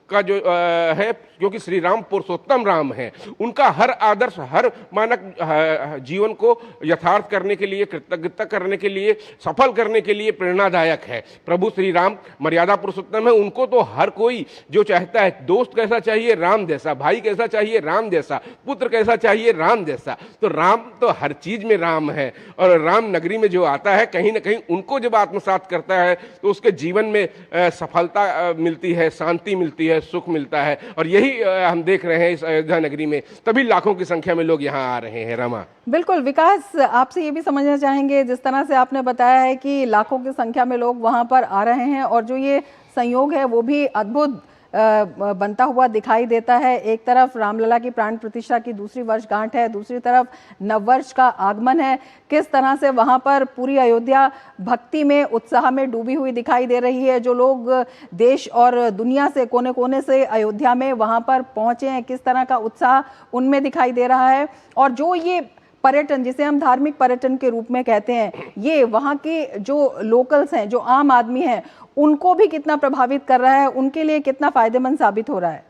का जो है, क्योंकि श्री राम पुरुषोत्तम राम है, उनका हर आदर्श, हर मानक जीवन को यथार्थ करने के लिए, कृतज्ञता करने के लिए, सफल करने के लिए प्रेरणादायक है। प्रभु श्री राम मर्यादा पुरुषोत्तम है, उनको तो हर कोई जो चाहता है, दोस्त कैसा चाहिए, राम जैसा, भाई कैसा चाहिए, राम जैसा, पुत्र कैसा चाहिए, राम जैसा। तो राम तो हर चीज में राम है और राम नगरी में जो आता है कहीं ना कहीं उनको जब आत्मसात करता है तो उसके जीवन में सफलता मिलती है, शांति मिलती है, सुख मिलता है। और यही हम देख रहे हैं इस अयोध्या नगरी में, तभी लाखों की संख्या में लोग यहाँ आ रहे हैं। रमा, बिल्कुल। विकास, आपसे ये भी समझना चाहेंगे, जिस तरह से आपने बताया है कि लाखों की संख्या में लोग वहाँ पर आ रहे हैं और जो ये संयोग है वो भी अद्भुत बनता हुआ दिखाई देता है। एक तरफ रामलला की प्राण प्रतिष्ठा की दूसरी वर्षगांठ है, दूसरी तरफ नववर्ष का आगमन है। किस तरह से वहां पर पूरी अयोध्या भक्ति में, उत्साह में डूबी हुई दिखाई दे रही है। जो लोग देश और दुनिया से कोने कोने से अयोध्या में वहां पर पहुंचे हैं, किस तरह का उत्साह उनमें दिखाई दे रहा है। और जो ये पर्यटन, जिसे हम धार्मिक पर्यटन के रूप में कहते हैं, ये वहाँ के जो लोकल्स हैं, जो आम आदमी हैं, उनको भी कितना प्रभावित कर रहा है, उनके लिए कितना फायदेमंद साबित हो रहा है?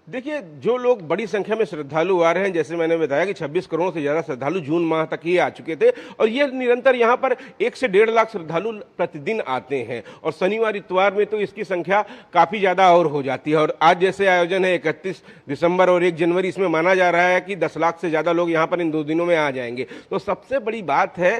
देखिए, जो लोग बड़ी संख्या में श्रद्धालु आ रहे हैं, जैसे मैंने बताया कि 26 करोड़ से ज़्यादा श्रद्धालु जून माह तक ही आ चुके थे और ये निरंतर यहाँ पर 1 से 1.5 लाख श्रद्धालु प्रतिदिन आते हैं। और शनिवार इतवार में तो इसकी संख्या काफ़ी ज़्यादा और हो जाती है। और आज जैसे आयोजन है 31 दिसंबर और 1 जनवरी, इसमें माना जा रहा है कि 10 लाख से ज़्यादा लोग यहाँ पर इन 2 दिनों में आ जाएंगे। तो सबसे बड़ी बात है,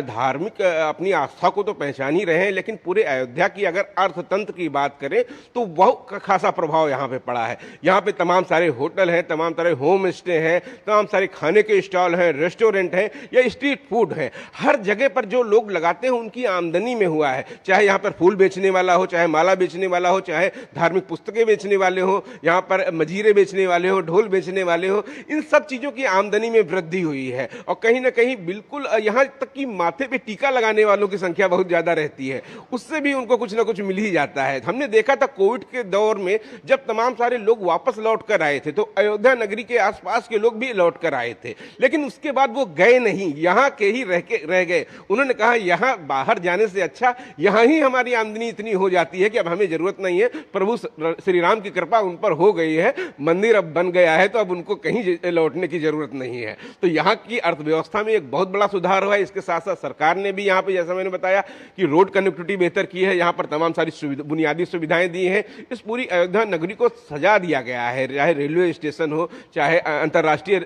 धार्मिक अपनी आस्था को तो पहचान ही रहे हैं, लेकिन पूरे अयोध्या की अगर अर्थतंत्र की बात करें तो बहुत खासा प्रभाव यहाँ पर पड़ा है। यहाँ पे तमाम सारे होटल हैं, तमाम सारे होम स्टे हैं, तमाम सारे खाने के स्टॉल हैं, रेस्टोरेंट हैं या स्ट्रीट फूड हैं। हर जगह पर जो लोग लगाते हैं उनकी आमदनी में हुआ है, चाहे यहाँ पर फूल बेचने वाला हो, चाहे माला बेचने वाला हो, चाहे धार्मिक पुस्तकें बेचने वाले हो, यहाँ पर मजीरे बेचने वाले हो, ढोल बेचने वाले हो, इन सब चीज़ों की आमदनी में वृद्धि हुई है। और कहीं ना कहीं बिल्कुल यहाँ तक कि माथे पे टीका लगाने वालों की संख्या बहुत ज़्यादा रहती है, उससे भी उनको कुछ ना कुछ मिल ही जाता है। हमने देखा था कोविड के दौर में जब तमाम सारे लोग वापस लौट कर आए थे तो अयोध्या नगरी के आसपास के लोग भी लौट कर आए थे, लेकिन उसके बाद वो गए नहीं, यहाँ के ही रह गए। उन्होंने कहा यहाँ बाहर जाने से अच्छा यहाँ ही हमारी आमदनी इतनी हो जाती है कि अब हमें जरूरत नहीं है, प्रभु श्री राम की कृपा उन पर हो गई है, मंदिर अब बन गया है तो अब उनको कहीं लौटने की जरूरत नहीं है। तो यहाँ की अर्थव्यवस्था में एक बहुत बड़ा सुधार हुआ है। इसके साथ साथ सरकार ने भी यहाँ पे, जैसा मैंने बताया, कि रोड कनेक्टिविटी बेहतर की है, यहाँ पर तमाम सारी बुनियादी सुविधाएं दी हैं। इस पूरी अयोध्या नगरी को सजा दिया गया है, चाहे रेलवे स्टेशन हो, चाहे अंतर्राष्ट्रीय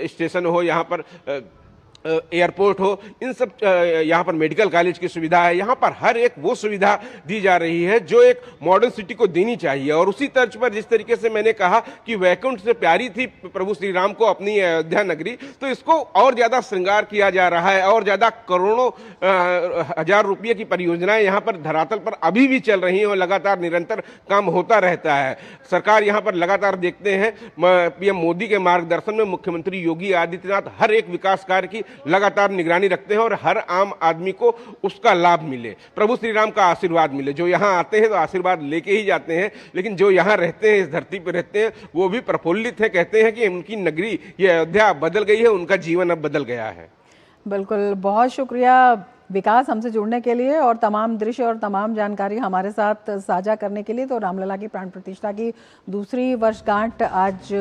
स्टेशन हो, यहाँ पर एयरपोर्ट हो, इन सब, यहाँ पर मेडिकल कॉलेज की सुविधा है, यहाँ पर हर एक वो सुविधा दी जा रही है जो एक मॉडर्न सिटी को देनी चाहिए। और उसी तर्ज पर जिस तरीके से मैंने कहा कि वैकुंठ से प्यारी थी प्रभु श्री राम को अपनी अयोध्या नगरी, तो इसको और ज़्यादा श्रृंगार किया जा रहा है और ज़्यादा करोड़ों हजार रुपये की परियोजनाएं यहाँ पर धरातल पर अभी भी चल रही हैं और लगातार निरंतर काम होता रहता है। सरकार यहाँ पर लगातार, देखते हैं पीएम मोदी के मार्गदर्शन में मुख्यमंत्री योगी आदित्यनाथ हर एक विकास कार्य की लगातार निगरानी रखते हैं और हर आम आदमी को उसका लाभ मिले, प्रभु श्री राम का आशीर्वाद मिले। जो यहाँ आते हैं तो आशीर्वाद लेके ही जाते हैं, लेकिन जो यहाँ रहते हैं, इस धरती पर रहते हैं, वो भी प्रफुल्लित है, कहते हैं कि उनकी नगरी, ये अयोध्या बदल गई है, उनका जीवन अब बदल गया है। बिल्कुल, बहुत शुक्रिया विकास हमसे जुड़ने के लिए और तमाम दृश्य और तमाम जानकारी हमारे साथ साझा करने के लिए। तो रामलला की प्राण प्रतिष्ठा की दूसरी वर्षगांठ आज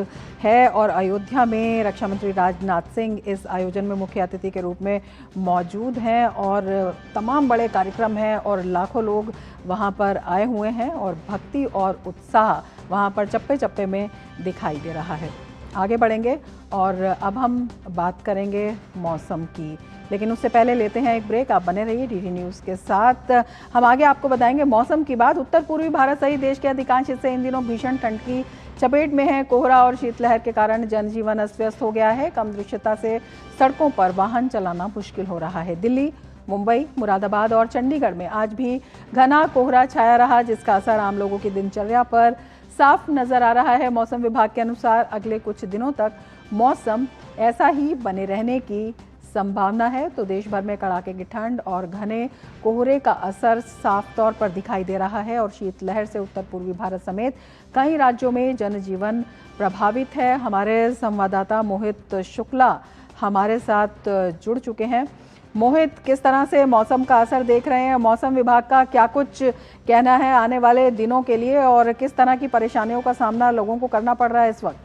है और अयोध्या में रक्षा मंत्री राजनाथ सिंह इस आयोजन में मुख्य अतिथि के रूप में मौजूद हैं और तमाम बड़े कार्यक्रम हैं और लाखों लोग वहां पर आए हुए हैं और भक्ति और उत्साह वहां पर चप्पे चप्पे में दिखाई दे रहा है। आगे बढ़ेंगे और अब हम बात करेंगे मौसम की, लेकिन उससे पहले लेते हैं एक ब्रेक। आप बने रहिए डीडी न्यूज़ के साथ। हम आगे आपको बताएंगे मौसम की बात। उत्तर पूर्वी भारत सहित देश के अधिकांश हिस्से इन दिनों भीषण ठंड की चपेट में है। कोहरा और शीतलहर के कारण जनजीवन अस्त व्यस्त हो गया है। कम दृश्यता से सड़कों पर वाहन चलाना मुश्किल हो रहा है। दिल्ली, मुंबई, मुरादाबाद और चंडीगढ़ में आज भी घना कोहरा छाया रहा, जिसका असर आम लोगों की दिनचर्या पर साफ नजर आ रहा है। मौसम विभाग के अनुसार अगले कुछ दिनों तक मौसम ऐसा ही बने रहने की संभावना है। तो देश भर में कड़ाके की ठंड और घने कोहरे का असर साफ तौर पर दिखाई दे रहा है और शीतलहर से उत्तर पूर्वी भारत समेत कई राज्यों में जनजीवन प्रभावित है। हमारे संवाददाता मोहित शुक्ला हमारे साथ जुड़ चुके हैं। मोहित, किस तरह से मौसम का असर देख रहे हैं? मौसम विभाग का क्या कुछ कहना है आने वाले दिनों के लिए और किस तरह की परेशानियों का सामना लोगों को करना पड़ रहा है इस वक्त?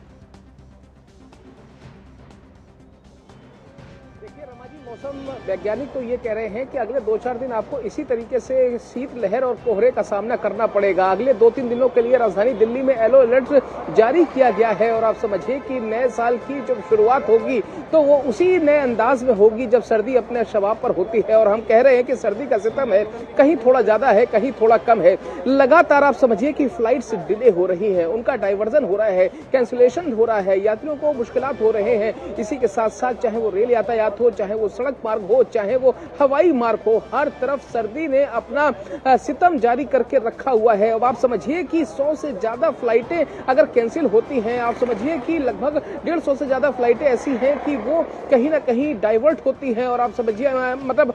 मौसम वैज्ञानिक तो ये कह रहे हैं कि अगले 2-4 दिन आपको इसी तरीके से शीतलहर और कोहरे का सामना करना पड़ेगा। अगले 2-3 दिनों के लिए राजधानी दिल्ली में येलो अलर्ट जारी किया गया है और आप समझिए कि नए साल की जब शुरुआत होगी तो वो उसी नए अंदाज में होगी जब सर्दी अपने शबाब पर होती है। और हम कह रहे हैं कि सर्दी का सितम है, कहीं थोड़ा ज्यादा है, कहीं थोड़ा कम है। लगातार आप समझिए कि फ्लाइट्स डिले हो रही है, उनका डाइवर्जन हो रहा है, कैंसिलेशन हो रहा है, यात्रियों को मुश्किलात हो रहे हैं। इसी के साथ साथ चाहे वो रेल यातायात हो, चाहे वो सड़क मार्ग हो, चाहे वो हवाई मार्ग हो, हर तरफ सर्दी ने अपना सितम जारी करके रखा हुआ है। अब आप समझिए कि 100 से ज्यादा फ्लाइटें अगर कैंसिल होती हैं, आप समझिए कि लगभग 150 से ज्यादा फ्लाइटें ऐसी हैं कि वो कहीं ना कहीं डाइवर्ट होती हैं और आप समझिए मतलब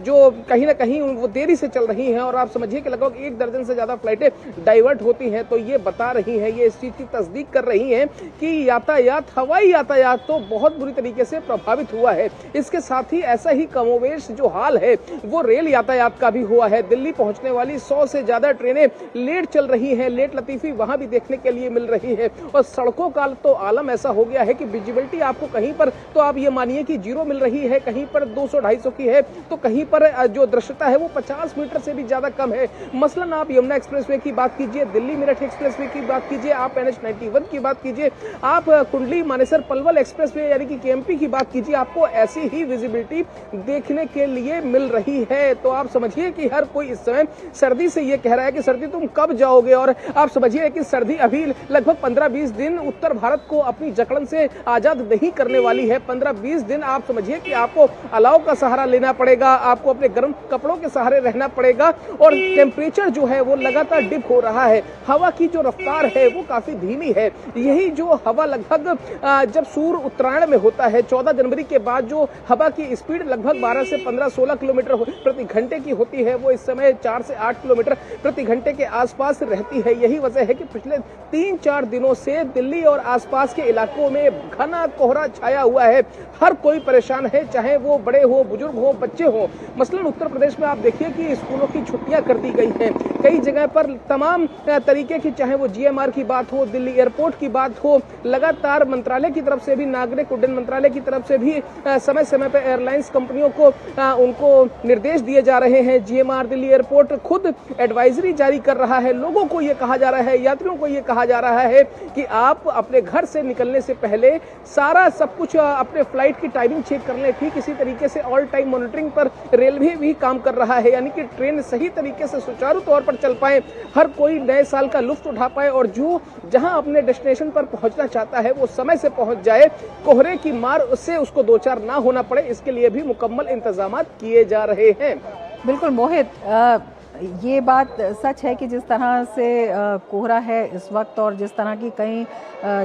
जो कहीं ना कहीं वो देरी से चल रही हैं और आप समझिए कि लगभग 1 दर्जन से ज्यादा फ्लाइटें डाइवर्ट होती हैं। तो ये बता रही हैं, ये इस चीज की तस्दीक कर रही हैं कि यातायात, हवाई यातायात तो बहुत बुरी तरीके से प्रभावित हुआ है। इसके साथ ही ऐसा ही कमोवेश जो हाल है वो रेल यातायात का भी हुआ है। दिल्ली पहुंचने वाली 100 से ज्यादा ट्रेनें लेट चल रही हैं, लेट लतीफी वहां भी देखने के लिए मिल रही है। और सड़कों का तो आलम ऐसा हो गया है कि विजिबिलिटी आपको कहीं पर तो आप ये मानिए कि 0 मिल रही है, कहीं पर 200-250 की है, तो कहीं पर जो दृश्यता है वो 50 मीटर से भी ज्यादा कम है। मसलन आप यमुना एक्सप्रेसवे की बात कीजिए, दिल्ली मेरठ एक्सप्रेसवे की बात कीजिए, आप NH-91 की बात कीजिए, आप कुंडली मानेसर पलवल एक्सप्रेसवे यानी कि KMP की बात कीजिए, आपको ऐसी ही विजिबिलिटी पॉसिबिलिटी देखने के लिए मिल रही है। तो आप समझिए कि हर कोई इस समय सर्दी से ये कह रहा है कि सर्दी तुम कब जाओगे, और आप समझिए कि सर्दी अभी लगभग 15-20 दिन उत्तर भारत को अपनी जकड़न से आजाद नहीं करने वाली है। 15-20 दिन आप समझिए कि आपको अलाव का सहारा लेना पड़ेगा, आपको अपने गर्म कपड़ों के सहारे रहना पड़ेगा, और टेम्परेचर जो है वो लगातार डिप हो रहा है। हवा की जो रफ्तार है वो काफी धीमी है। यही जो हवा लगभग जब सूर्य उत्तरायण में होता है 14 जनवरी के बाद जो हवा की स्पीड लगभग 12 से 15-16 किलोमीटर प्रति घंटे की होती है, वो इस समय 4 से 8 किलोमीटर प्रति घंटे के आसपास रहती है। यही वजह है कि पिछले 3-4 दिनों से दिल्ली और आसपास के इलाकों में घना कोहरा छाया हुआ है। हर कोई परेशान है, चाहे वो बड़े हो, बुजुर्ग हो, बच्चे हो। मसलन उत्तर प्रदेश में आप देखिए कि स्कूलों की छुट्टियां कर दी गई हैं। कई जगह पर तमाम तरीके की, चाहे वो GMR की बात हो, दिल्ली एयरपोर्ट की बात हो, लगातार मंत्रालय की तरफ से भी, नागरिक उड्डयन मंत्रालय की तरफ से भी समय समय पर एयरलाइंस कंपनियों को उनको निर्देश दिए जा रहे हैं। GMR दिल्ली एयरपोर्ट खुद एडवाइजरी जारी कर रहा है। लोगों को ये कहा जा रहा है, यात्रियों को ये कहा जा रहा है कि आप अपने घर से निकलने से पहले सारा सब कुछ अपने फ्लाइट की टाइमिंग चेक कर लें। ठीक इसी तरीके से ऑल टाइम मॉनिटरिंग पर रेलवे भी काम कर रहा है, यानी कि ट्रेन सही तरीके से सुचारू तौर पर चल पाए, हर कोई नए साल का लुत्फ उठा पाए, और जो जहां अपने डेस्टिनेशन पर पहुंचना चाहता है वो समय से पहुंच जाए, कोहरे की मार से उसको दो चार ना होना पड़े, इसके लिए भी मुकम्मल इंतजाम किए जा रहे हैं। बिल्कुल मोहित, ये बात सच है कि जिस तरह से कोहरा है इस वक्त और जिस तरह की कई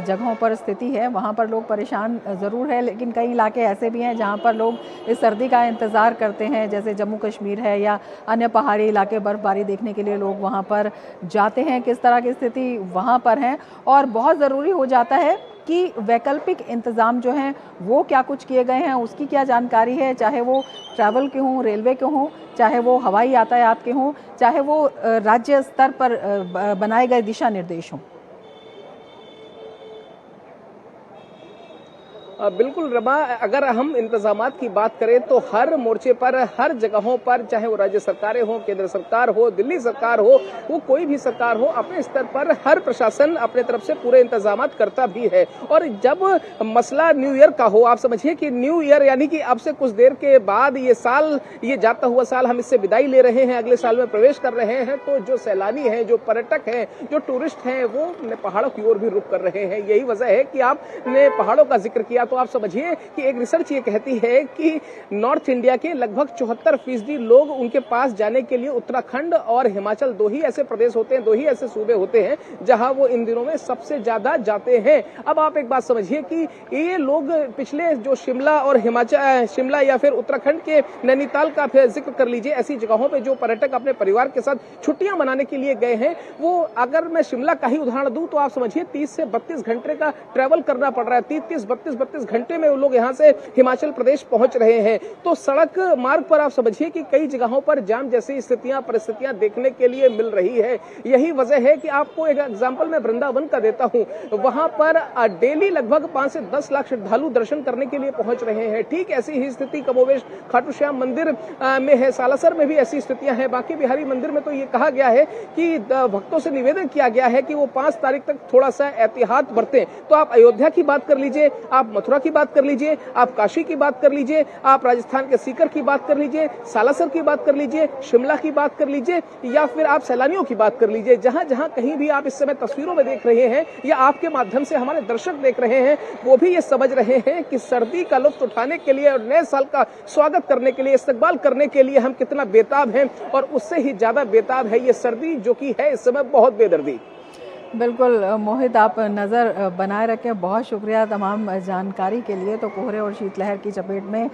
जगहों पर स्थिति है वहाँ पर लोग परेशान ज़रूर है, लेकिन कई इलाके ऐसे भी हैं जहाँ पर लोग इस सर्दी का इंतज़ार करते हैं, जैसे जम्मू कश्मीर है या अन्य पहाड़ी इलाके, बर्फ़बारी देखने के लिए लोग वहाँ पर जाते हैं। किस तरह की स्थिति वहाँ पर है, और बहुत ज़रूरी हो जाता है कि वैकल्पिक इंतज़ाम जो हैं वो क्या कुछ किए गए हैं, उसकी क्या जानकारी है, चाहे वो ट्रैवल के हों, रेलवे के हों, चाहे वो हवाई यातायात के हों, चाहे वो राज्य स्तर पर बनाए गए दिशा निर्देश हों। बिल्कुल रमा, अगर हम इंतजामात की बात करें तो हर मोर्चे पर, हर जगहों पर, चाहे वो राज्य सरकारें हो, केंद्र सरकार हो, दिल्ली सरकार हो, वो कोई भी सरकार हो, अपने स्तर पर हर प्रशासन अपने तरफ से पूरे इंतजामात करता भी है। और जब मसला न्यू ईयर का हो, आप समझिए कि न्यू ईयर यानी कि अब से कुछ देर के बाद ये साल, ये जाता हुआ साल, हम इससे विदाई ले रहे हैं, अगले साल में प्रवेश कर रहे हैं, तो जो सैलानी हैं, जो पर्यटक हैं, जो टूरिस्ट हैं, वो पहाड़ों की ओर भी रुख कर रहे हैं। यही वजह है कि आपने पहाड़ों का जिक्र किया, तो आप समझिए कि एक रिसर्च ये कहती है कि नॉर्थ इंडिया के लगभग 74% लोग उनके पास जाने के लिए उत्तराखंड और हिमाचल, दो ही ऐसे प्रदेश होते हैं, दो ही ऐसे सूबे होते हैं जहां वो इन दिनों में सबसे ज्यादा जाते हैं। अब आप एक बात समझिए कि ये लोग पिछले जो शिमला और हिमाचल, शिमला या फिर उत्तराखंड के नैनीताल का फिर जिक्र कर लीजिए, ऐसी जगहों पे जो पर्यटक अपने परिवार के साथ छुट्टियां मनाने के लिए गए हैं, वो अगर मैं शिमला का ही उदाहरण दूं तो आप समझिए 30 से 32 घंटे का ट्रैवल करना पड़ रहा है। 32 घंटे में वो लोग यहाँ से हिमाचल प्रदेश पहुंच रहे हैं। तो सड़क मार्ग पर आप समझिए कि कई जगहों पर जाम जैसी स्थितियां, परिस्थितियां देखने के लिए मिल रही है। यही वजह है कि आपको एक एग्जांपल मैं वृंदावन का देता हूं, वहां पर डेली लगभग 5 से 10 लाख श्रद्धालु दर्शन करने के लिए पहुंच रहे हैं। ठीक ऐसी ही स्थिति कमोवेश खाटू श्याम मंदिर में है, सालासर में भी ऐसी स्थितियां हैं। बांके बिहारी मंदिर में तो ये कहा गया है कि भक्तों से निवेदन किया गया है कि वो 5 तारीख तक थोड़ा सा एहतियात बरतें। तो आप अयोध्या की बात कर लीजिए, आप मथुरा की बात कर लीजिए, आप काशी की बात कर लीजिए, आप राजस्थान के सीकर की बात कर लीजिए, सालासर की बात कर लीजिए, शिमला की बात कर लीजिए, या फिर आप सैलानियों की बात कर लीजिए। जहां जहां कहीं भी आप इस समय तस्वीरों में देख रहे हैं या आपके माध्यम से हमारे दर्शक देख रहे हैं, वो भी ये समझ रहे हैं कि सर्दी का लुत्फ उठाने के लिए और नए साल का स्वागत करने के लिए, इस्तकबाल करने के लिए हम कितना बेताब हैं, और उससे ही ज्यादा बेताब है ये सर्दी जो कि है इस समय बहुत बेदर्दी। बिल्कुल मोहित, आप नज़र बनाए रखें। बहुत शुक्रिया तमाम जानकारी के लिए। तो कोहरे और शीतलहर की चपेट में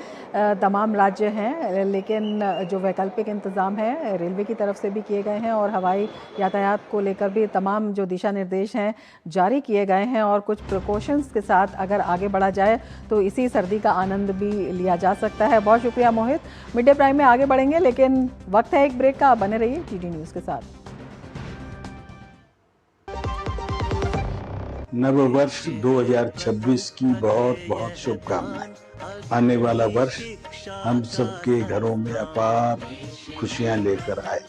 तमाम राज्य हैं, लेकिन जो वैकल्पिक इंतज़ाम है रेलवे की तरफ से भी किए गए हैं और हवाई यातायात को लेकर भी तमाम जो दिशा निर्देश हैं जारी किए गए हैं, और कुछ प्रिकॉशंस के साथ अगर आगे बढ़ा जाए तो इसी सर्दी का आनंद भी लिया जा सकता है। बहुत शुक्रिया मोहित। मिड डे प्राइम में आगे बढ़ेंगे, लेकिन वक्त है एक ब्रेक का। बने रहिए टीटी न्यूज़ के साथ। नव वर्ष 2026 की बहुत बहुत शुभकामनाएं। आने वाला वर्ष हम सबके घरों में अपार खुशियां लेकर आए।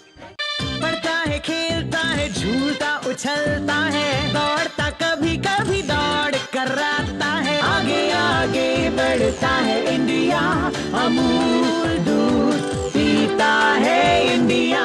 पढ़ता है, खेलता है, झूलता उछलता है, दौड़ता कभी कभी दौड़ कर आता है, आगे आगे बढ़ बढ़ता है इंडिया, अमूल दूध पीता है इंडिया।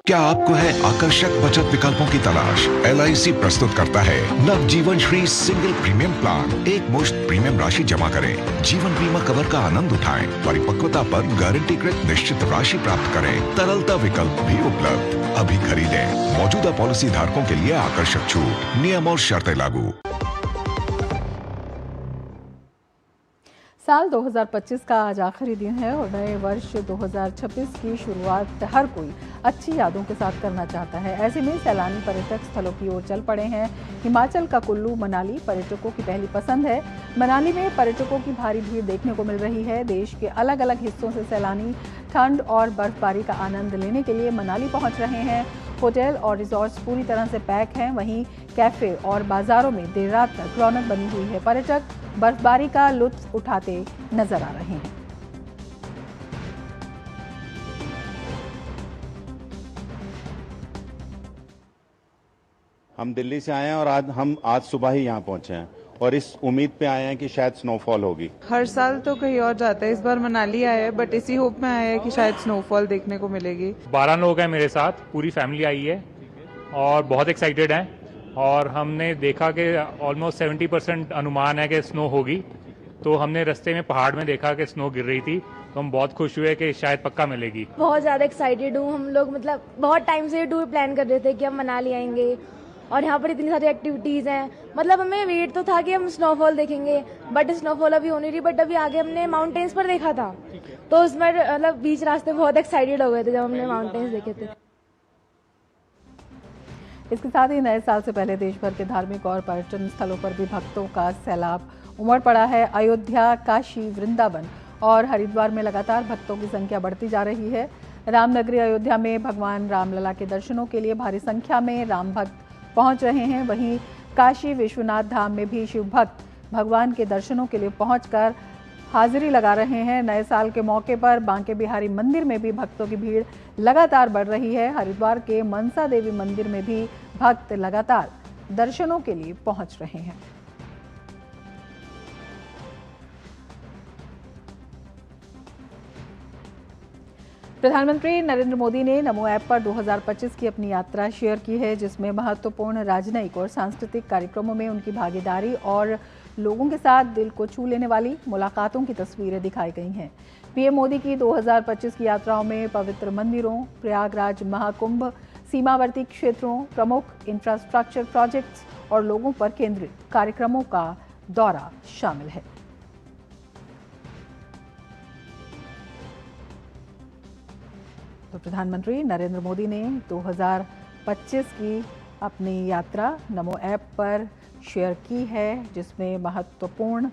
क्या आपको है आकर्षक बचत विकल्पों की तलाश? LIC प्रस्तुत करता है नव जीवन श्री सिंगल प्रीमियम प्लान। एक मुश्त प्रीमियम राशि जमा करें, जीवन बीमा कवर का आनंद उठाएं, परिपक्वता पर गारंटीकृत निश्चित राशि प्राप्त करें, तरलता विकल्प भी उपलब्ध। अभी खरीदें। मौजूदा पॉलिसी धारकों के लिए आकर्षक छूट, नियम और शर्तें लागू। साल 2025 का आज आखिरी दिन है और नए वर्ष 2026 की शुरुआत हर कोई अच्छी यादों के साथ करना चाहता है। ऐसे में सैलानी पर्यटक स्थलों की ओर चल पड़े हैं। हिमाचल का कुल्लू मनाली पर्यटकों की पहली पसंद है। मनाली में पर्यटकों की भारी भीड़ देखने को मिल रही है। देश के अलग अलग हिस्सों से सैलानी ठंड और बर्फबारी का आनंद लेने के लिए मनाली पहुंच रहे हैं। होटल और रिजॉर्ट्स पूरी तरह से पैक हैं। वहीं कैफे और बाजारों में देर रात तक रौनक बनी हुई है। पर्यटक बर्फबारी का लुत्फ उठाते नजर आ रहे हैं। हम दिल्ली से आए हैं और आज सुबह ही यहाँ पहुंचे हैं और इस उम्मीद पे आए हैं कि शायद स्नोफॉल होगी। हर साल तो कहीं और जाता है, इस बार मनाली आए हैं बट इसी होप में आए हैं कि शायद स्नोफॉल देखने को मिलेगी। 12 लोग हैं मेरे साथ, पूरी फैमिली आई है और बहुत एक्साइटेड हैं और हमने देखा कि ऑलमोस्ट 70% अनुमान है कि स्नो होगी। तो हमने रास्ते में पहाड़ में देखा कि स्नो गिर रही थी तो हम बहुत खुश हुए कि शायद पक्का मिलेगी। बहुत ज्यादा एक्साइटेड हूँ। हम लोग मतलब बहुत टाइम से टूर प्लान कर रहे थे कि हम मनाली आएंगे और यहाँ पर इतनी सारी एक्टिविटीज हैं। मतलब हमें वेट तो था कि हम स्नोफॉल देखेंगे बट स्नोफॉल अभी होनी रही। बट अभी आगे हमने माउंटेन्स पर देखा था तो उसमें मतलब बीच रास्ते बहुत एक्साइटेड हो गए थे जब हमने माउंटेन्स देखे थे। इसके साथ ही नए साल से पहले देश भर के धार्मिक और पर्यटन स्थलों पर भी भक्तों का सैलाब उमड़ पड़ा है। अयोध्या, काशी, वृंदावन और हरिद्वार में लगातार भक्तों की संख्या बढ़ती जा रही है। रामनगरी अयोध्या में भगवान रामलला के दर्शनों के लिए भारी संख्या में राम भक्त पहुंच रहे हैं। वहीं काशी विश्वनाथ धाम में भी शिव भक्त भगवान के दर्शनों के लिए पहुंचकर हाजिरी लगा रहे हैं। नए साल के मौके पर बांके बिहारी मंदिर में भी भक्तों की भीड़ लगातार बढ़ रही है। हरिद्वार के मनसा देवी मंदिर में भी भक्त लगातार दर्शनों के लिए पहुंच रहे हैं। प्रधानमंत्री नरेंद्र मोदी ने नमो ऐप पर 2025 की अपनी यात्रा शेयर की है, जिसमें महत्वपूर्ण राजनयिक और सांस्कृतिक कार्यक्रमों में उनकी भागीदारी और लोगों के साथ दिल को छू लेने वाली मुलाकातों की तस्वीरें दिखाई गई हैं। पीएम मोदी की 2025 की यात्राओं में पवित्र मंदिरों, प्रयागराज महाकुंभ, सीमावर्ती क्षेत्रों, प्रमुख इंफ्रास्ट्रक्चर प्रोजेक्ट्स और लोगों पर केंद्रित कार्यक्रमों का दौरा शामिल है। तो प्रधानमंत्री नरेंद्र मोदी ने 2025 की अपनी यात्रा नमो ऐप पर शेयर की है, जिसमें महत्वपूर्ण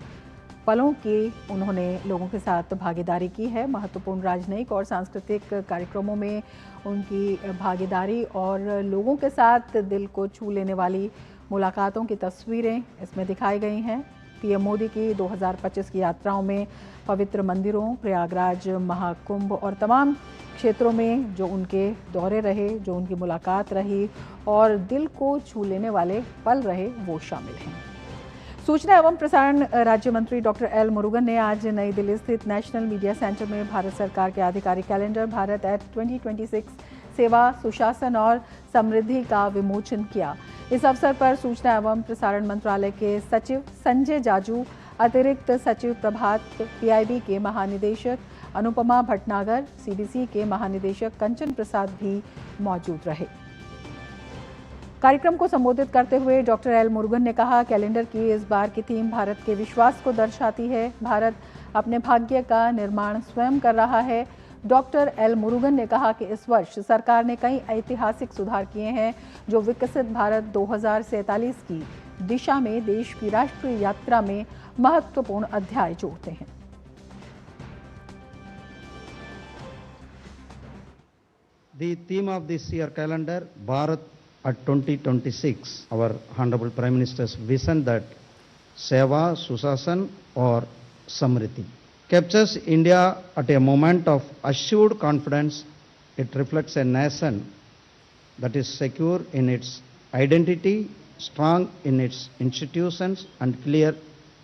पलों की उन्होंने लोगों के साथ भागीदारी की है। महत्वपूर्ण राजनयिक और सांस्कृतिक कार्यक्रमों में उनकी भागीदारी और लोगों के साथ दिल को छू लेने वाली मुलाकातों की तस्वीरें इसमें दिखाई गई हैं। पीएम मोदी की 2025 की यात्राओं में पवित्र मंदिरों, प्रयागराज महाकुंभ और तमाम क्षेत्रों में जो उनके दौरे रहे, जो उनकी मुलाकात रही और दिल को छू लेने वाले पल रहे, वो शामिल हैं। सूचना एवं प्रसारण राज्य मंत्री डॉक्टर एल मुरुगन ने आज नई दिल्ली स्थित नेशनल मीडिया सेंटर में भारत सरकार के आधिकारिक कैलेंडर भारत एट 2026 सेवा, सुशासन और समृद्धि का विमोचन किया। इस अवसर पर सूचना एवं प्रसारण मंत्रालय के सचिव संजय जाजू, अतिरिक्त सचिव प्रभात, पीआईबी के महानिदेशक अनुपमा भटनागर, सीबीसी के महानिदेशक कंचन प्रसाद भी मौजूद रहे। कार्यक्रम को संबोधित करते हुए डॉक्टर एल मुरुगन ने कहा, कैलेंडर की इस बार की थीम भारत के विश्वास को दर्शाती है। भारत अपने भाग्य का निर्माण स्वयं कर रहा है। डॉक्टर एल मुरुगन ने कहा कि इस वर्ष सरकार ने कई ऐतिहासिक सुधार किए हैं जो विकसित भारत 2047 की दिशा में देश की राष्ट्रीय यात्रा में महत्वपूर्ण अध्याय जोड़ते हैं। The theme of this year calendar, Bharat at 2026, our Honorable Prime Minister's vision that Seva, Susasan or Samriti, captures India at a moment of assured confidence. It reflects a nation that is secure in its identity, strong in its institutions and clear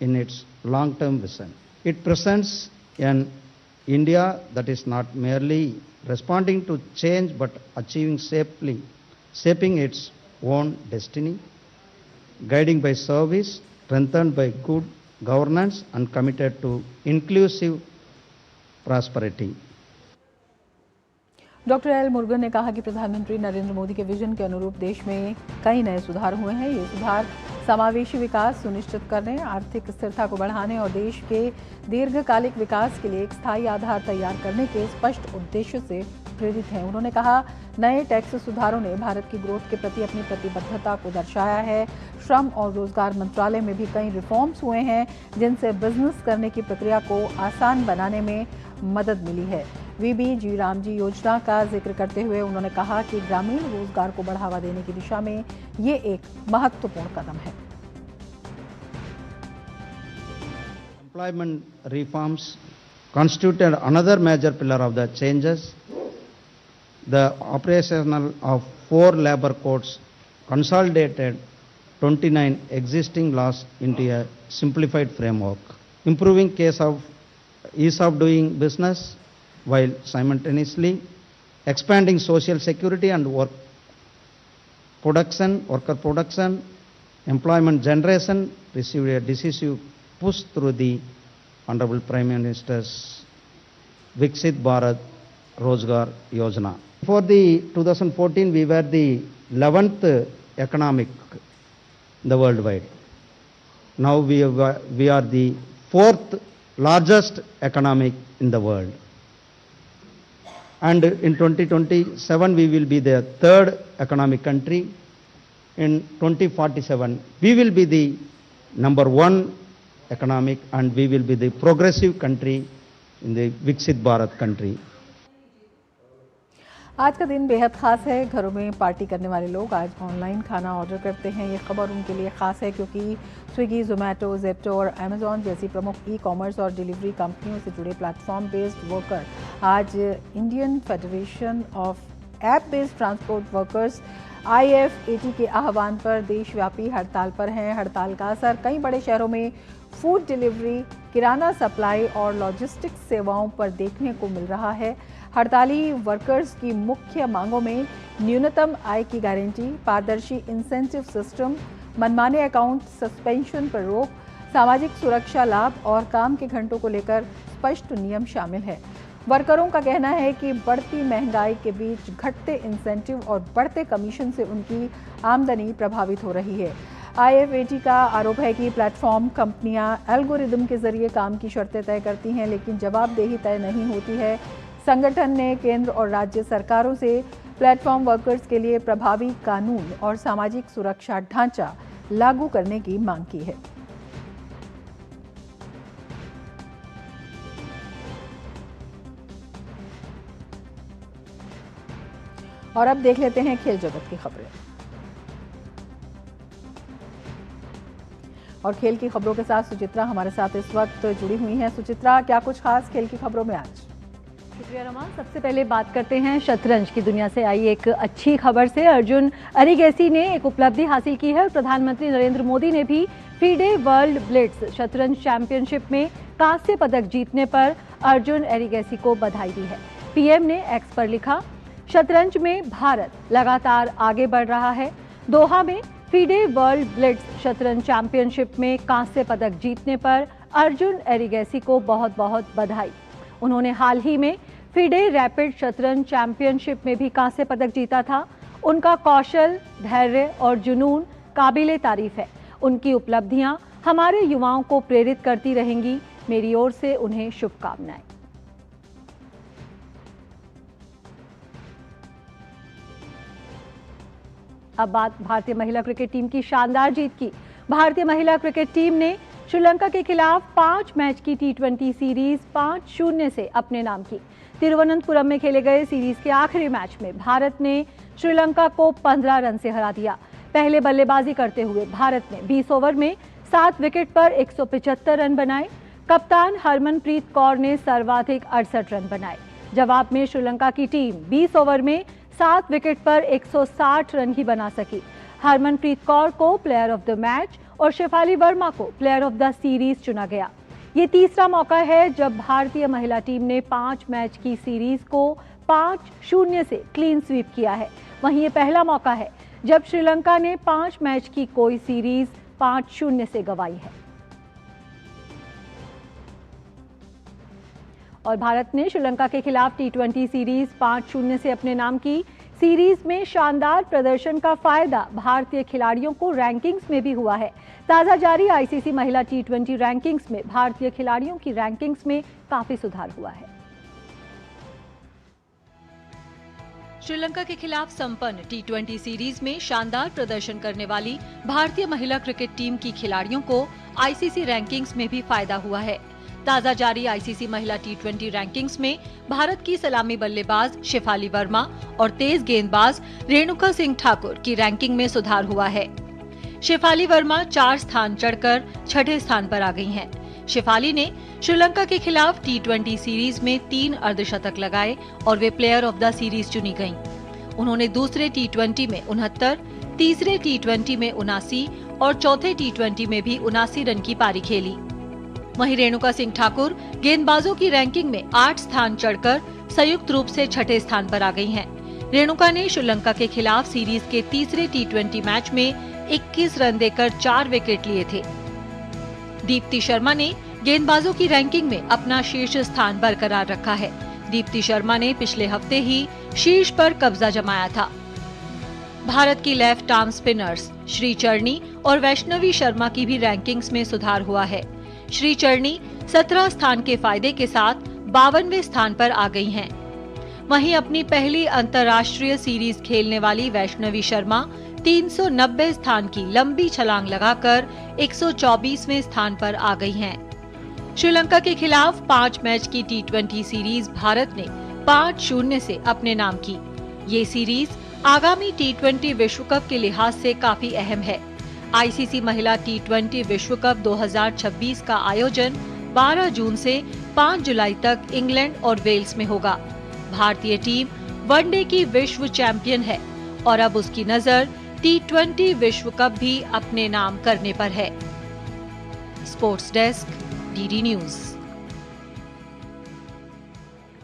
in its long-term vision. It presents an India that is not merely responding to change but achieving safely, shaping its own destiny, guiding by service, strengthened by good governance and committed to inclusive prosperity. Doctor L Murugan ने कहा कि प्रधानमंत्री नरेंद्र मोदी के विजन के अनुरूप देश में कई नए सुधार हुए हैं। ये सुधार समावेशी विकास सुनिश्चित करने, आर्थिक स्थिरता को बढ़ाने और देश के दीर्घकालिक विकास के लिए एक स्थायी आधार तैयार करने के स्पष्ट उद्देश्य से प्रेरित हैं। उन्होंने कहा, नए टैक्स सुधारों ने भारत की ग्रोथ के प्रति अपनी प्रतिबद्धता को दर्शाया है। श्रम और रोजगार मंत्रालय में भी कई रिफॉर्म्स हुए हैं, जिनसे बिजनेस करने की प्रक्रिया को आसान बनाने में मदद मिली है। वीबी रामजी योजना का जिक्र करते हुए उन्होंने कहा कि ग्रामीण रोजगार को बढ़ावा देने की दिशा में ये एक महत्वपूर्ण कदम है। Employment reforms constituted another major pillar of the changes. The operational of 4 labor codes consolidated 29 existing laws into a simplified framework, improving ease of doing business while simultaneously expanding social security and worker production. Employment generation received a decisive push through the Honorable Prime Minister's Viksit Bharat Rozgar Yojana. For the 2014, we were the 11th economic in the worldwide. Now we are the 4th largest economic in the world. And in 2027, we will be the 3rd economic country. In 2047, we will be the number 1 economic, and we will be the progressive country in the Viksit Bharat country. आज का दिन बेहद खास है। घरों में पार्टी करने वाले लोग आज ऑनलाइन खाना ऑर्डर करते हैं। ये खबर उनके लिए खास है क्योंकि स्विगी, जोमेटो, जेप्टो और अमेजॉन जैसी प्रमुख ई कॉमर्स और डिलीवरी कंपनियों से जुड़े प्लेटफॉर्म बेस्ड वर्कर आज Indian federation of app based transport workers IFAT के आह्वान पर देशव्यापी हड़ताल पर हैं। हड़ताल का असर कई बड़े शहरों में फूड डिलीवरी, किराना सप्लाई और लॉजिस्टिक्स सेवाओं पर देखने को मिल रहा है। हड़ताली वर्कर्स की मुख्य मांगों में न्यूनतम आय की गारंटी, पारदर्शी इंसेंटिव सिस्टम, मनमाने अकाउंट सस्पेंशन पर रोक, सामाजिक सुरक्षा लाभ और काम के घंटों को लेकर स्पष्ट नियम शामिल है। वर्करों का कहना है कि बढ़ती महंगाई के बीच घटते इंसेंटिव और बढ़ते कमीशन से उनकी आमदनी प्रभावित हो रही है। IFAT का आरोप है कि प्लेटफॉर्म कंपनियां एल्गोरिदम के जरिए काम की शर्तें तय करती हैं, लेकिन जवाबदेही तय नहीं होती है। संगठन ने केंद्र और राज्य सरकारों से प्लेटफॉर्म वर्कर्स के लिए प्रभावी कानून और सामाजिक सुरक्षा ढांचा लागू करने की मांग की है। और अब देख लेते हैं खेल जगत की खबरें। और खेल की खबरों के साथ सुचित्रा हमारे साथ इस वक्त जुड़ी हुई हैं। सुचित्रा, क्या कुछ खास खेल की खबरों में आज? शुक्रिया रमा। सबसे पहले बात करते हैं शतरंज की दुनिया से आई एक अच्छी खबर से। अर्जुन अरिगेसी ने एक उपलब्धि हासिल की है और प्रधानमंत्री नरेंद्र मोदी ने भी FIDE वर्ल्ड ब्लिट्ज शतरंज चैंपियनशिप में कांस्य पदक जीतने पर अर्जुन अरिगेसी को बधाई दी है। PM ने X पर लिखा, शतरंज में भारत लगातार आगे बढ़ रहा है। दोहा में FIDE वर्ल्ड ब्लिट्ज शतरंज चैंपियनशिप में कांस्य पदक जीतने पर अर्जुन अरिगेसी को बहुत बहुत बधाई। उन्होंने हाल ही में FIDE रैपिड शतरंज चैंपियनशिप में भी कांस्य पदक जीता था। उनका कौशल, धैर्य और जुनून काबिले तारीफ है। उनकी उपलब्धियां हमारे युवाओं को प्रेरित करती रहेंगी। मेरी ओर से उन्हें शुभकामनाएं। अब बात भारतीय महिला क्रिकेट टीम की शानदार जीत की। भारतीय महिला क्रिकेट टीम ने श्रीलंका के खिलाफ 5 मैच की T20 सीरीज 5-0 से अपने नाम की। तिरुवनंतपुरम में खेले गए सीरीज के आखिरी मैच में भारत ने श्रीलंका को 15 रन से हरा दिया। पहले बल्लेबाजी करते हुए भारत ने 20 ओवर में 7 विकेट पर 175 रन बनाए। कप्तान हरमनप्रीत कौर ने सर्वाधिक 68 रन बनाए। जवाब में श्रीलंका की टीम 20 ओवर में 7 विकेट पर 160 रन ही बना सकी। हरमनप्रीत कौर को प्लेयर ऑफ द मैच और शेफाली वर्मा को प्लेयर ऑफ द सीरीज चुना गया। ये तीसरा मौका है जब भारतीय महिला टीम ने 5 मैच की सीरीज को 5-0 से क्लीन स्वीप किया है। वहीं ये पहला मौका है जब श्रीलंका ने 5 मैच की कोई सीरीज 5-0 से गंवाई है। और भारत ने श्रीलंका के खिलाफ टी20 सीरीज 5-0 से अपने नाम की। सीरीज में शानदार प्रदर्शन का फायदा भारतीय खिलाड़ियों को रैंकिंग्स में भी हुआ है। ताजा जारी आईसीसी महिला टी20 रैंकिंग्स में भारतीय खिलाड़ियों की रैंकिंग्स में काफी सुधार हुआ है। श्रीलंका के खिलाफ संपन्न टी20 सीरीज में शानदार प्रदर्शन करने वाली भारतीय महिला क्रिकेट टीम की खिलाड़ियों को आईसीसी रैंकिंग्स में भी फायदा हुआ है। ताजा जारी आईसीसी महिला टी20 रैंकिंग्स में भारत की सलामी बल्लेबाज शेफाली वर्मा और तेज गेंदबाज रेणुका सिंह ठाकुर की रैंकिंग में सुधार हुआ है। शेफाली वर्मा 4 स्थान चढ़कर 6ठे स्थान पर आ गई हैं। शेफाली ने श्रीलंका के खिलाफ टी20 सीरीज में 3 अर्धशतक लगाए और वे प्लेयर ऑफ द सीरीज चुनी गयीं। उन्होंने दूसरे टी20 में 69, तीसरे टी20 में 79 और चौथे टी20 में भी 79 रन की पारी खेली। वहीं रेणुका सिंह ठाकुर गेंदबाजों की रैंकिंग में 8 स्थान चढ़कर संयुक्त रूप से 6ठे स्थान पर आ गई हैं। रेणुका ने श्रीलंका के खिलाफ सीरीज के तीसरे टी20 मैच में 21 रन देकर 4 विकेट लिए थे। दीप्ति शर्मा ने गेंदबाजों की रैंकिंग में अपना शीर्ष स्थान बरकरार रखा है। दीप्ति शर्मा ने पिछले हफ्ते ही शीर्ष पर कब्जा जमाया था। भारत की लेफ्ट आर्म स्पिनर्स श्री चरनी और वैष्णवी शर्मा की भी रैंकिंग्स में सुधार हुआ है। श्री चरनी 17 स्थान के फायदे के साथ 52वें स्थान पर आ गई हैं। वहीं अपनी पहली अंतर्राष्ट्रीय सीरीज खेलने वाली वैष्णवी शर्मा 390 स्थान की लंबी छलांग लगाकर 124वें स्थान पर आ गई हैं। श्रीलंका के खिलाफ 5 मैच की टी20 सीरीज भारत ने 5-0 से अपने नाम की। ये सीरीज आगामी टी20 विश्व कप के लिहाज से काफी अहम है। आईसीसी महिला टी20 विश्व कप 2026 का आयोजन 12 जून से 5 जुलाई तक इंग्लैंड और वेल्स में होगा। भारतीय टीम वनडे की विश्व चैंपियन है और अब उसकी नजर टी20 विश्व कप भी अपने नाम करने पर है। Sports desk, DD news.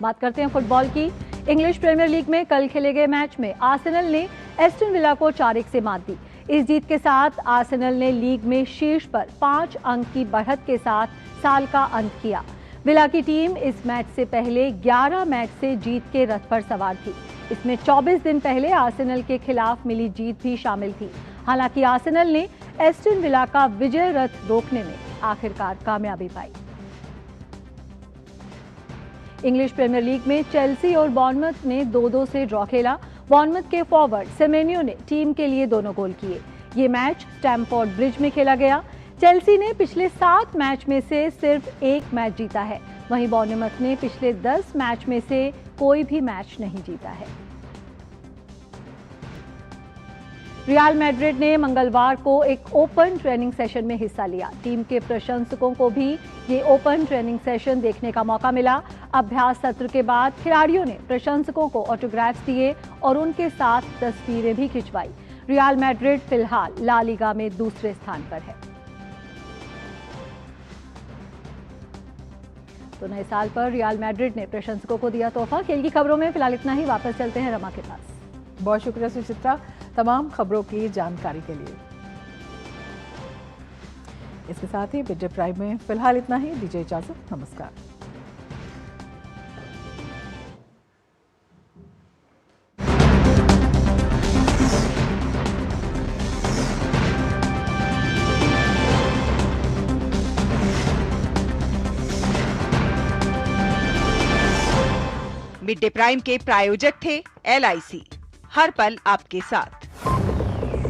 बात करते हैं फुटबॉल की। इंग्लिश प्रीमियर लीग में कल खेले गए मैच में आर्सेनल ने एस्टन विला को 4-1 से मात दी। इस जीत के साथ आर्सेनल ने लीग में शीर्ष पर 5 अंक की बढ़त के साथ साल का अंत किया। विला की टीम इस मैच से पहले 11 मैच से जीत के रथ पर सवार थी। इसमें 24 दिन पहले आर्सेनल के खिलाफ मिली जीत भी शामिल थी। हालांकि आर्सेनल ने एस्टन विला का विजय रथ रोकने में आखिरकार कामयाबी पाई। इंग्लिश प्रीमियर लीग में चेल्सी और बॉर्नमथ ने 2-2 से ड्रॉ खेला। बॉर्नमथ के फॉरवर्ड सेमेन्यो ने टीम के लिए दोनों गोल किए। ये मैच स्टैमफोर्ड ब्रिज में खेला गया। चेल्सी ने पिछले 7 मैच में से सिर्फ 1 मैच जीता है। वहीं बॉर्नमथ ने पिछले 10 मैच में से कोई भी मैच नहीं जीता है। रियल मैड्रिड ने मंगलवार को एक ओपन ट्रेनिंग सेशन में हिस्सा लिया। टीम के प्रशंसकों को भी ये ओपन ट्रेनिंग सेशन देखने का मौका मिला। अभ्यास सत्र के बाद खिलाड़ियों ने प्रशंसकों को ऑटोग्राफ्स दिए और उनके साथ तस्वीरें भी खिंचवाई। रियल मैड्रिड फिलहाल ला लीगा में दूसरे स्थान पर है। तो नए साल पर रियल मैड्रिड ने प्रशंसकों को दिया तोहफा। खेल की खबरों में फिलहाल इतना ही। वापस चलते हैं रमा के पास। बहुत शुक्रिया सुचित्रा, तमाम खबरों की जानकारी के लिए। इसके साथ ही मिड डे प्राइम में फिलहाल इतना ही। दीजिए इजाजत, नमस्कार। मिड डे प्राइम के प्रायोजक थे LIC, हर पल आपके साथ।